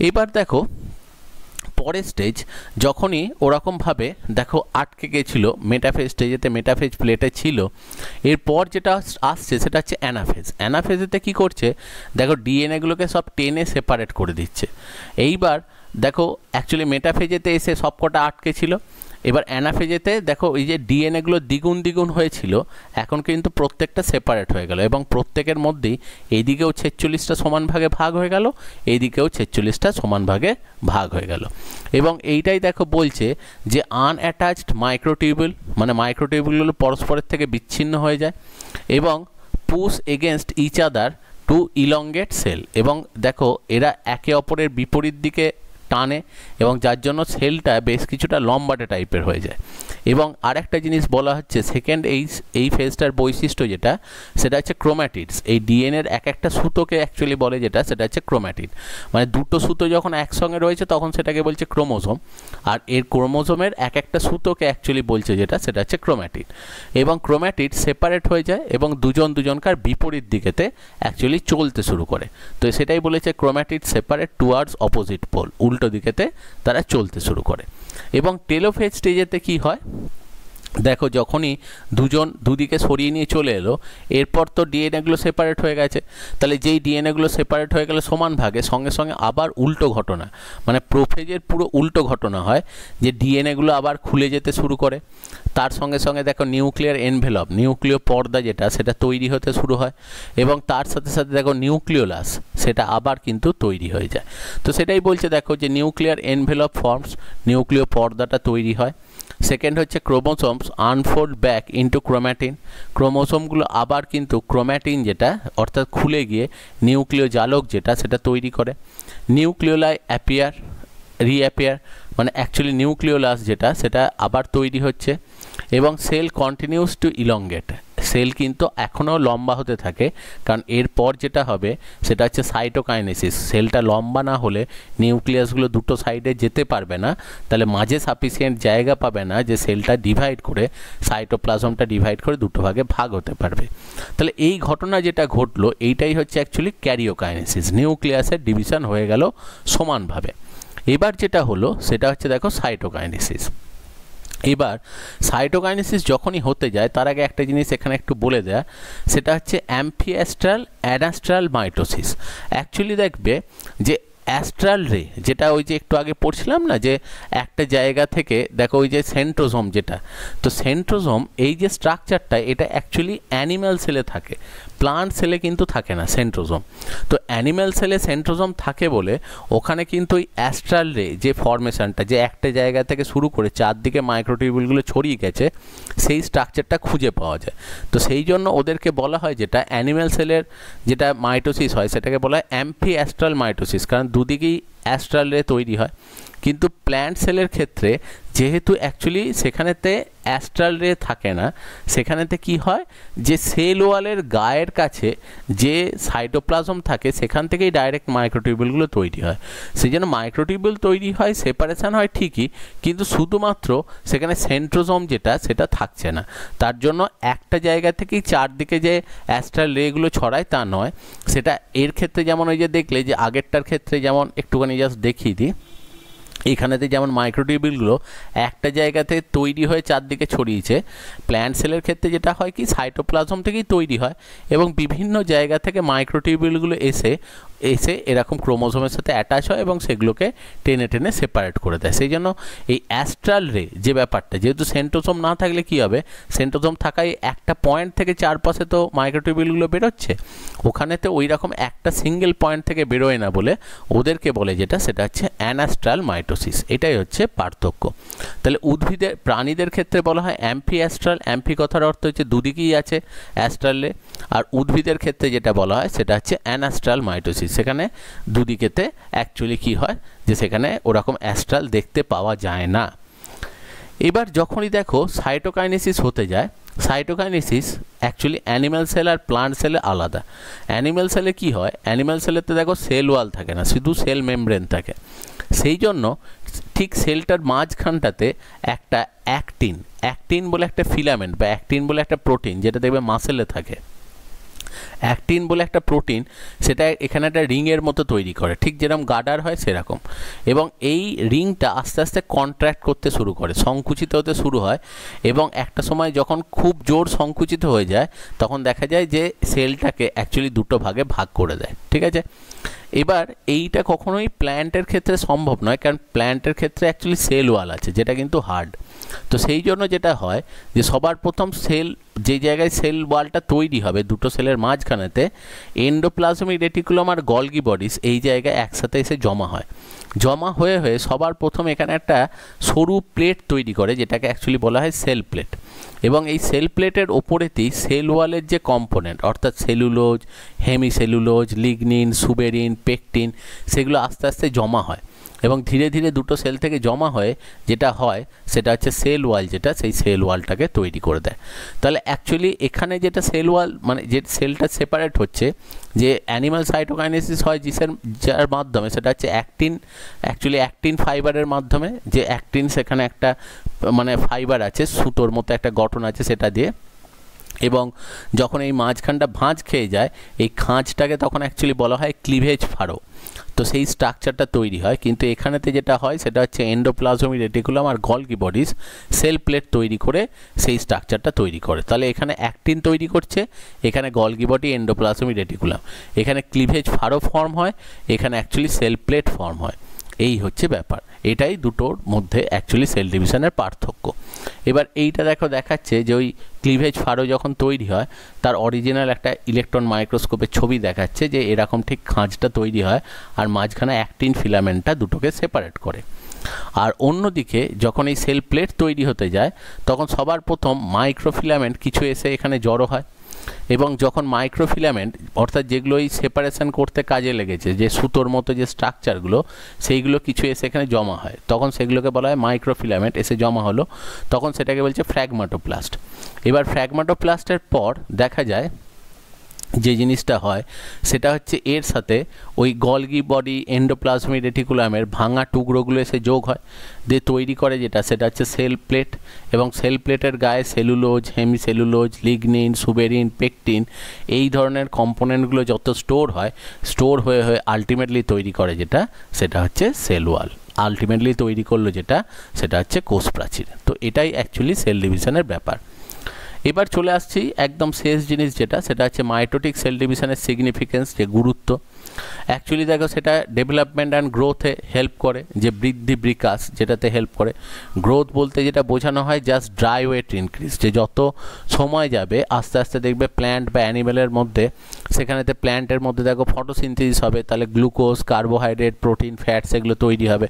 এবার দেখো পরের স্টেজ, যখনই ওরকমভাবে দেখো আটকে গেছিলো মেটাফেজ স্টেজেতে, মেটাফেজ প্লেটে ছিল, এরপর যেটা আসছে সেটা হচ্ছে অ্যানাফেজ। অ্যানাফেজেতে কী করছে দেখো, ডিএনএগুলোকে সব টেনে সেপারেট করে দিচ্ছে। এইবার দেখো অ্যাকচুয়ালি মেটাফেজেতে এসে সবকটা আটকে ছিল, এবার অ্যানাফেজেতে দেখো এই যে ডিএনএগুলো দ্বিগুণ দ্বিগুণ হয়েছিল, এখন কিন্তু প্রত্যেকটা সেপারেট হয়ে গেল, এবং প্রত্যেকের মধ্যেই এইদিকেও 46টা সমান ভাগে ভাগ হয়ে গেল, এইদিকেও 46টা সমান ভাগে ভাগ হয়ে গেল। এবং এইটাই দেখো বলছে যে আনঅ্যাটাচড মাইক্রোটিউবিউল, মানে মাইক্রোটিউবিউলগুলো পরস্পরের থেকে বিচ্ছিন্ন হয়ে যায় এবং push against each other to elongate cell, এবং দেখো এরা একে অপরের বিপরীত দিকে টানে, এবং যার জন্য সেলটা বেশ কিছুটা লম্বাটে টাইপের হয়ে যায়। এবং আরেকটা জিনিস বলা হচ্ছে সেকেন্ড এই ফেজটার বৈশিষ্ট্য যেটা, সেটা হচ্ছে ক্রোম্যাটিডস। এই ডিএনএর এক একটা সুতোকে অ্যাকচুয়ালি বলে যেটা, সেটা হচ্ছে ক্রোম্যাটিড, মানে দুটো সুতো যখন একসঙ্গে রয়েছে তখন সেটাকে বলছে ক্রোমোজোম, আর এর ক্রোমোজোমের এক একটা সুতোকে অ্যাকচুয়ালি বলছে যেটা, সেটা হচ্ছে ক্রোম্যাটিড। এবং ক্রোম্যাটিড সেপারেট হয়ে যায় এবং দুজনকার বিপরীত দিকেতে অ্যাকচুয়ালি চলতে শুরু করে। তো সেটাই বলেছে ক্রোম্যাটিড সেপারেট টুয়ার্ডস অপোজিট পোল, উল্টো দিকেতে তারা চলতে শুরু করে। এবং টেলোফেজ স্টেজেতে কি হয়, দেখো যখনই দুজন দুদিকে সরিয়ে নিয়ে চলে এলো, এরপর তো ডিএনএগুলো সেপারেট হয়ে গেছে। তাহলে যেই ডিএনএগুলো সেপারেট হয়ে গেল সমান ভাগে, সঙ্গে সঙ্গে আবার উল্টো ঘটনা, মানে প্রোফেজের পুরো উল্টো ঘটনা হয়, যে ডিএনএগুলো আবার খুলে যেতে শুরু করে। তার সঙ্গে সঙ্গে দেখো নিউক্লিয়ার এনভেলপ, নিউক্লিয় পর্দা যেটা, সেটা তৈরি হতে শুরু হয়, এবং তার সাথে সাথে দেখো নিউক্লিওলাস, সেটা আবার কিন্তু তৈরি হয়ে যায়। তো সেটাই বলছে দেখো যে নিউক্লিয়ার এনভেলপ ফর্মস, নিউক্লিয় পর্দাটা তৈরি হয়। সেকেন্ড হচ্ছে ক্রোমোসোমস আনফোল্ড ব্যাক ইনটু ক্রোম্যাটিন, ক্রোমোসোমগুলো আবার কিন্তু ক্রোম্যাটিন যেটা অর্থাৎ খুলে গিয়ে নিউক্লিয় জালক যেটা, সেটা তৈরি করে। নিউক্লিওলাই অ্যাপিয়ার রিঅ্যাপিয়ার, মানে অ্যাকচুয়ালি নিউক্লিওলাস যেটা, সেটা আবার তৈরি হচ্ছে, এবং sell continues to elongate, sell কিন্তু এখনও লম্বা হতে থাকে, কারণ এরপর যেটা হবে সেটা হচ্ছে সাইটোকাইনেসিস। সেলটা লম্বা না হলে নিউক্লিয়াসগুলো দুটো সাইডে যেতে পারবে না, তাহলে মাঝে সাফিসিয়েন্ট জায়গা পাবে না যে সেলটা ডিভাইড করে, সাইটোপ্লাজমটা ডিভাইড করে দুটো ভাগে ভাগ হতে পারবে। তাহলে এই ঘটনা যেটা ঘটলো, এইটাই হচ্ছে অ্যাকচুয়ালি ক্যারিওকাইনেসিস, নিউক্লিয়াসের ডিভিশন হয়ে গেল সমানভাবে। এবার যেটা হলো সেটা হচ্ছে দেখো সাইটোকাইনেসিস। এবার সাইটোকাইনেসিস যখনই হতে যায়, তার আগে একটা জিনিস এখানে একটু বলে দেয়া, সেটা হচ্ছে অ্যাম্ফিঅ্যাস্ট্রাল অ্যাডাস্ট্রাল মাইটোসিস। অ্যাকচুয়ালি দেখবে যে অ্যাস্ট্রাল রে, যেটা ওই যে একটু আগে পড়ছিলাম না, যে একটা জায়গা থেকে দেখো ওই যে সেন্ট্রোজোম যেটা, তো সেন্ট্রোজোম এই যে স্ট্রাকচারটা, এটা অ্যাকচুয়ালি অ্যানিম্যাল সেলে থাকে, প্লান্ট সেলে কিন্তু থাকে না সেন্ট্রোজোম। তো অ্যানিম্যাল সেলে সেন্ট্রোজোম থাকে বলে ওখানে কিন্তু ওই অ্যাস্ট্রাল রে যে ফর্মেশনটা, যে একটা জায়গা থেকে শুরু করে চারদিকে মাইক্রোটিউবুলগুলো ছড়িয়ে গেছে, সেই স্ট্রাকচারটা খুঁজে পাওয়া যায়। তো সেই জন্য ওদেরকে বলা হয়, যেটা অ্যানিম্যাল সেলের যেটা মাইটোসিস হয় সেটাকে বলা হয় অ্যাম্ফিঅ্যাস্ট্রাল মাইটোসিস, কারণ দুদিকেই অ্যাস্ট্রাল রে তৈরি হয়। কিন্তু প্ল্যান্ট সেলের ক্ষেত্রে যেহেতু অ্যাকচুয়ালি সেখানেতে অ্যাস্ট্রাল রে থাকে না, সেখানেতে কি হয় যে সেল ওয়ালের গায়ের কাছে যে সাইটোপ্লাজম থাকে সেখান থেকেই ডাইরেক্ট মাইক্রোটিউবুলগুলো তৈরি হয়। সেই জন্য মাইক্রোটিউবুল তৈরি হয়, সেপারেশন হয় ঠিকই, কিন্তু শুধুমাত্র সেখানে সেন্ট্রোজোম যেটা, সেটা থাকছে না। তার জন্য একটা জায়গা থেকেই চারদিকে যে অ্যাস্ট্রাল রেগুলো ছড়ায় তা নয়। সেটা এর ক্ষেত্রে যেমন ওই যে দেখলে যে আগেরটার ক্ষেত্রে যেমন একটুখানি জাস্ট দেখিয়ে দিই, এখানেতে যেমন মাইক্রোটিউবুলগুলো একটা জায়গাতে তৈরি হয়ে চারদিকে ছড়িয়েছে, প্ল্যান্ট সেলের ক্ষেত্রে যেটা হয় কি সাইটোপ্লাজম থেকেই তৈরি হয়, এবং বিভিন্ন জায়গা থেকে মাইক্রোটিউবুলগুলো এসে এরকম ক্রোমোজোমের সাথে অ্যাটাচ হয় এবং সেগুলোকে টেনে টেনে সেপারেট করে দেয়। সেই জন্য এই অ্যাস্ট্রাল রে যে ব্যাপারটা, যেহেতু সেন্ট্রোজোম না থাকলে কি হবে, সেন্ট্রোজোম থাকায় একটা পয়েন্ট থেকে চারপাশে তো মাইক্রোটিউবুলগুলো বেরোচ্ছে, ওখানেতে ওই রকম একটা সিঙ্গেল পয়েন্ট থেকে বেরোয় না বলে ওদেরকে বলে যেটা, সেটা হচ্ছে অ্যানাস্ট্রাল মাইটোসিস। এটাই হচ্ছে পার্থক্য। তাহলে উদ্ভিদের প্রাণীদের ক্ষেত্রে বলা হয় অ্যাম্ফিঅ্যাস্ট্রাল, অ্যাম্ফি কথার অর্থ হচ্ছে দুদিকেই আছে অ্যাস্ট্রালে, আর উদ্ভিদের ক্ষেত্রে যেটা বলা হয় সেটা হচ্ছে অ্যানাস্ট্রাল মাইটোসিস, সেখানে দুদিকেতে অ্যাকচুয়ালি কি হয় যে সেখানে ওরকম অ্যাস্ট্রাল দেখতে পাওয়া যায় না। এবার যখনই দেখো সাইটোকাইনেসিস হতে যায়, সাইটোকাইনেসিস অ্যাকচুয়ালি অ্যানিম্যাল সেল আর প্লান্ট সেলে আলাদা। অ্যানিম্যাল সেলে কি হয়, অ্যানিম্যাল সেলেতে দেখো সেল ওয়াল থাকে না, শুধু সেল মেমব্রেন থাকে। সেই জন্য ঠিক সেলটার মাঝখানটাতে একটা অ্যাক্টিন বলে একটা ফিলামেন্ট বা অ্যাক্টিন বলে একটা প্রোটিন, যেটা দেখবে মাসেলে থাকে, অ্যাক্টিন বলে একটা প্রোটিন, সেটা এখানে একটা রিংয়ের মতো তৈরি করে, ঠিক যেরকম গার্ডার হয় সেরকম। এবং এই রিংটা আস্তে আস্তে কন্ট্র্যাক্ট করতে শুরু করে, সংকুচিত হতে শুরু হয়, এবং একটা সময় যখন খুব জোর সংকুচিত হয়ে যায় তখন দেখা যায় যে সেলটাকে অ্যাকচুয়ালি দুটো ভাগে ভাগ করে দেয়। ঠিক আছে, এবার এইটা কখনোই প্ল্যান্টের ক্ষেত্রে সম্ভব নয়, কারণ প্ল্যান্টের ক্ষেত্রে অ্যাকচুয়ালি সেল ওয়াল আছে, যেটা কিন্তু হার্ড। তো সেই জন্য যেটা হয় যে সবার প্রথম সেল, যে জায়গায় সেল ওয়ালটা তৈরি হবে দুটো সেলের মাঝখানেতে, এন্ডোপ্লাজমিক রেটিকুলাম আর গলগি বডিস এই জায়গায় একসাথে এসে জমা হয়। জমা হয়ে সবার প্রথম এখানে একটা সরু প্লেট তৈরি করে, যেটাকে অ্যাকচুয়ালি বলা হয় সেল প্লেট। এবং এই সেল প্লেটের ওপরেতেই সেল ওয়ালের যে কম্পোনেন্ট, অর্থাৎ cellulose, hemicellulose, lignin, suberin, pectin, সেগুলো আস্তে আস্তে জমা হয়, এবং ধীরে ধীরে দুটো সেল থেকে জমা হয়ে যেটা হয় সেটা হচ্ছে সেল ওয়াল, যেটা সেই সেল ওয়ালটাকে তৈরি করে দেয়। তাহলে অ্যাকচুয়ালি এখানে যেটা সেল ওয়াল, মানে যে সেলটা সেপারেট হচ্ছে, যে অ্যানিমাল সাইটোকাইনেসিস হয় যার মাধ্যমে, সেটা হচ্ছে অ্যাকচুয়ালি অ্যাক্টিন ফাইবারের মাধ্যমে। যে অ্যাক্টিন, সেখানে একটা মানে ফাইবার আছে, সুতোর মতো একটা গঠন আছে, সেটা দিয়ে এবং যখন এই মাঝখানটা ভাঁজ খেয়ে যায় এই খাঁজটাকে তখন অ্যাকচুয়ালি বলা হয় ক্লিভেজ ফারো। তো সেই স্ট্রাকচারটা তৈরি হয়, কিন্তু এখানেতে যেটা হয় সেটা হচ্ছে এন্ডোপ্লাজমিক রেটিকুলাম আর গলগি বডিজ সেল প্লেট তৈরি করে সেই স্ট্রাকচারটা তৈরি করে। তাহলে এখানে অ্যাক্টিন তৈরি করছে, এখানে গলগি বডি, এন্ডোপ্লাজমিক রেটিকুলাম, এখানে ক্লিভেজ ফারো ফর্ম হয়, এখানে অ্যাকচুয়ালি সেল প্লেট ফর্ম হয়। এই হচ্ছে ব্যাপার, এটাই দুটোর মধ্যে অ্যাকচুয়ালি সেল ডিভিশনের পার্থক্য। এবার এইটা দেখাচ্ছে যে ওই ক্লিভেজ ফারো যখন তৈরি হয় তার অরিজিনাল একটা ইলেকট্রন মাইক্রোস্কোপের ছবি দেখাচ্ছে যে এরকম ঠিক খাঁজটা তৈরি হয় আর মাঝখানে অ্যাক্টিন ফিলামেন্টটা দুটোকে সেপারেট করে। আর অন্যদিকে যখন এই সেল প্লেট তৈরি হতে যায় তখন সবার প্রথম মাইক্রোফিলামেন্ট কিছু এসে এখানে জড়ো হয়, এবং যখন মাইক্রোফিলামেন্ট অর্থাৎ যেগুলো এই সেপারেশন করতে কাজে লেগেছে, যে সুতোর মতো যে স্ট্রাকচারগুলো সেইগুলো কিছু এসে এখানে জমা হয়, তখন সেগুলোকে বলা হয় মাইক্রোফিলামেন্ট এসে জমা হলো, তখন সেটাকে বলছে ফ্র্যাগমাটোপ্লাস্ট। এবার ফ্র্যাগমাটোপ্লাস্টের পর দেখা যায় যে জিনিসটা হয় সেটা হচ্ছে এর সাথে ওই গলগি বডি এন্ডোপ্লাজমিক রেটিকুলামের ভাঙা টুকরোগুলো এসে যোগ হয়, দিয়ে তৈরি করে যেটা সেটা হচ্ছে সেল প্লেট। এবং সেল প্লেটের গায়ে cellulose, hemicellulose, lignin, suberin, pectin এই ধরনের কম্পোনেন্টগুলো যত স্টোর হয়ে আলটিমেটলি তৈরি করে যেটা সেটা হচ্ছে সেল ওয়াল। আলটিমেটলি তৈরি করলো যেটা সেটা হচ্ছে কোষ প্রাচীর। তো এটাই অ্যাকচুয়ালি সেল ডিভিশনের ব্যাপার। এবার চলে আসছি একদম শেষ জিনিস যেটা সেটা হচ্ছে মাইটোটিক সেল ডিভিশনের সিগনিফিকেন্স, যে গুরুত্ব। অ্যাকচুয়ালি দেখো সেটা ডেভেলপমেন্ট অ্যান্ড গ্রোথে হেল্প করে, যে বৃদ্ধি বিকাশ যেটাতে হেল্প করে। গ্রোথ বলতে যেটা বোঝানো হয় জাস্ট ড্রাই ওয়েট ইনক্রিজ, যে যত সময় যাবে আস্তে আস্তে দেখবে প্ল্যান্ট বা অ্যানিমেলের মধ্যে সেখানেতে প্ল্যান্টের মধ্যে দেখো ফটোসিনথেসিস হবে, তাহলে গ্লুকোজ, কার্বোহাইড্রেট, প্রোটিন, ফ্যাটস এগুলো তৈরি হবে।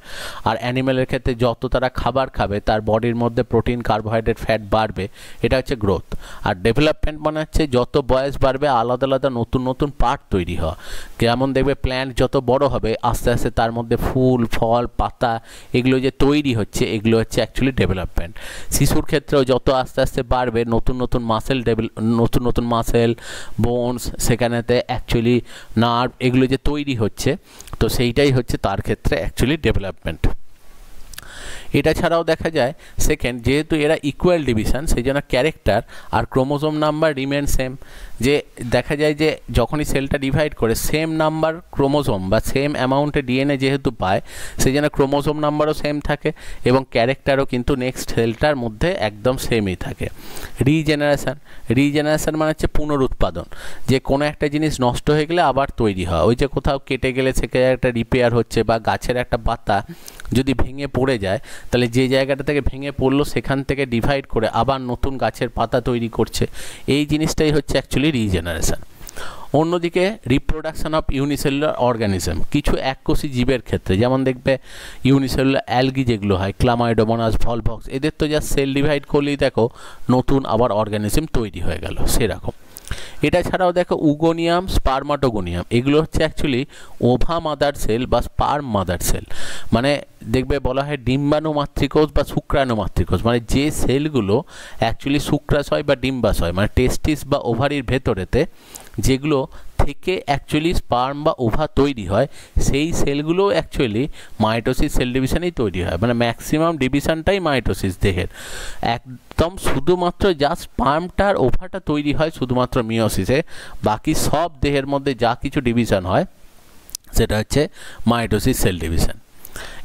আর অ্যানিমেলের ক্ষেত্রে যত তারা খাবার খাবে তার বডির মধ্যে প্রোটিন, কার্বোহাইড্রেট, ফ্যাট বাড়বে, এটা হচ্ছে গ্রোথ। আর ডেভেলপমেন্ট মানে হচ্ছে যত বয়স বাড়বে আলাদা আলাদা নতুন নতুন পার্ট তৈরি হওয়া। যেমন দেখবে প্ল্যান্ট যত বড় হবে আস্তে আস্তে তার মধ্যে ফুল, ফল, পাতা এগুলো যে তৈরি হচ্ছে এগুলো হচ্ছে অ্যাকচুয়ালি ডেভেলপমেন্ট। শিশুর ক্ষেত্রেও যত আস্তে আস্তে বাড়বে নতুন নতুন মাসেল, বোনস, সেখানেতে অ্যাকচুয়ালি নার্ভ এগুলো যে তৈরি হচ্ছে, তো সেইটাই হচ্ছে তার ক্ষেত্রে অ্যাকচুয়ালি ডেভেলপমেন্ট। এটা ছাড়াও দেখা যায় সেকেন্ড, যেহেতু এরা ইকুয়াল ডিভিশন সেই জন্য ক্যারেক্টার আর ক্রোমোজোম নাম্বার রিমেন সেম। যে দেখা যায় যে যখনই সেলটা ডিভাইড করে সেম নাম্বার ক্রোমোজোম বা সেম অ্যামাউন্টে ডিএনএ যেহেতু পায় সেই জন্য ক্রোমোজোম নাম্বারও সেম থাকে এবং ক্যারেক্টারও কিন্তু নেক্সট সেলটার মধ্যে একদম সেমই থাকে। রিজেনারেশন মানে হচ্ছে পুনরুৎপাদন, যে কোনো একটা জিনিস নষ্ট হয়ে গেলে আবার তৈরি হয়। ওই যে কোথাও কেটে গেলে সেখানে একটা রিপেয়ার হচ্ছে, বা গাছের একটা পাতা যদি ভেঙে পড়ে যায় তাহলে যে জায়গাটা থেকে ভেঙে পড়লো সেখান থেকে ডিভাইড করে আবার নতুন গাছের পাতা তৈরি করছে। এই জিনিসটাই হচ্ছে অ্যাকচুয়ালি রিজেনারেশন। অন্যদিকে রিপ্রোডাকশন অফ ইউনিসেলুলার অর্গানিজম, কিছু এককোষী জীবের ক্ষেত্রে যেমন দেখবে ইউনিসেলুলার অ্যালগি যেগুলো হয়, ক্লামাইডোমোনাস, ভলভক্স, এদের তো যা সেল ডিভাইড করলেই দেখো নতুন আবার অর্গানিজম তৈরি হয়ে গেল সেরকম। এটা ছাড়াও দেখো উগোনিয়াম, স্পার্মাটোগোনিয়াম এগুলো হচ্ছে অ্যাকচুয়ালি ওভা মাদার সেল বা স্পার্ম মাদার সেল। মানে দেখবে বলা হয় ডিম্বাণু মাতৃকোষ বা শুক্রাণু মাতৃকোষ, মানে যে সেলগুলো অ্যাকচুয়ালি শুক্রাশয় বা ডিম্বাশয় মানে টেস্টিস বা ওভারির ভেতরেতে যেগুলো থেকে অ্যাকচুয়ালি স্পার্ম বা ওভা তৈরি হয় সেই সেলগুলো অ্যাকচুয়ালি মাইটোসিস সেল ডিভিশনেই তৈরি হয়। মানে ম্যাক্সিমাম ডিভিশনটাই মাইটোসিস দেহের, একদম শুধুমাত্র জাস্ট স্পার্মটার ওভাটা তৈরি হয় শুধুমাত্র মিওসিসে, বাকি সব দেহের মধ্যে যা কিছু ডিভিশন হয় সেটা হচ্ছে মাইটোসিস সেল ডিভিশন।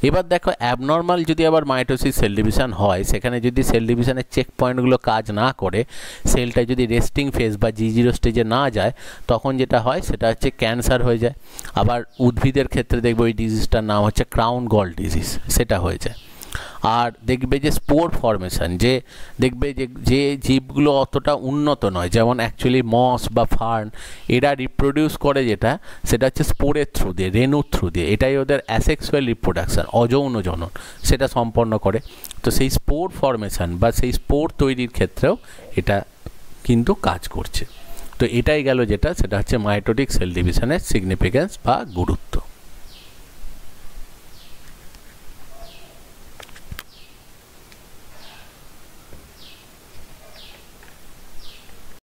এবার দেখো অ্যাবনর্মাল যদি আবার মাইটোসিস সেল ডিভিশন হয়, সেখানে যদি সেল ডিভিশনের চেক পয়েন্টগুলো কাজ না করে, সেলটা যদি রেস্টিং ফেজ বা G0 স্টেজে না যায়, তখন যেটা হয় সেটা হচ্ছে ক্যান্সার হয়ে যায়। আবার উদ্ভিদের ক্ষেত্রে দেখবে ওই ডিজিজটার নাম হচ্ছে ক্রাউন গল ডিজিজ, সেটা হয়ে যায়। আর দেখবে যে স্পোর ফর্মেশন, যে দেখবে যে জীবগুলো অতটা উন্নত নয়, যেমন অ্যাকচুয়ালি মস বা ফার্ন, এরা রিপ্রোডিউস করে যেটা সেটা হচ্ছে স্পোরের থ্রু দিয়ে, রেণুর থ্রু দিয়ে, এটাই ওদের অ্যাসেক্সুয়াল রিপ্রোডাকশন, অযৌন জনন সেটা সম্পন্ন করে। তো সেই স্পোর ফর্মেশন বা সেই স্পোর তৈরির ক্ষেত্রেও এটা কিন্তু কাজ করছে। তো এটাই গেল যেটা সেটা হচ্ছে মাইটোটিক সেল ডিভিশনের সিগনিফিকেন্স বা গুরুত্ব।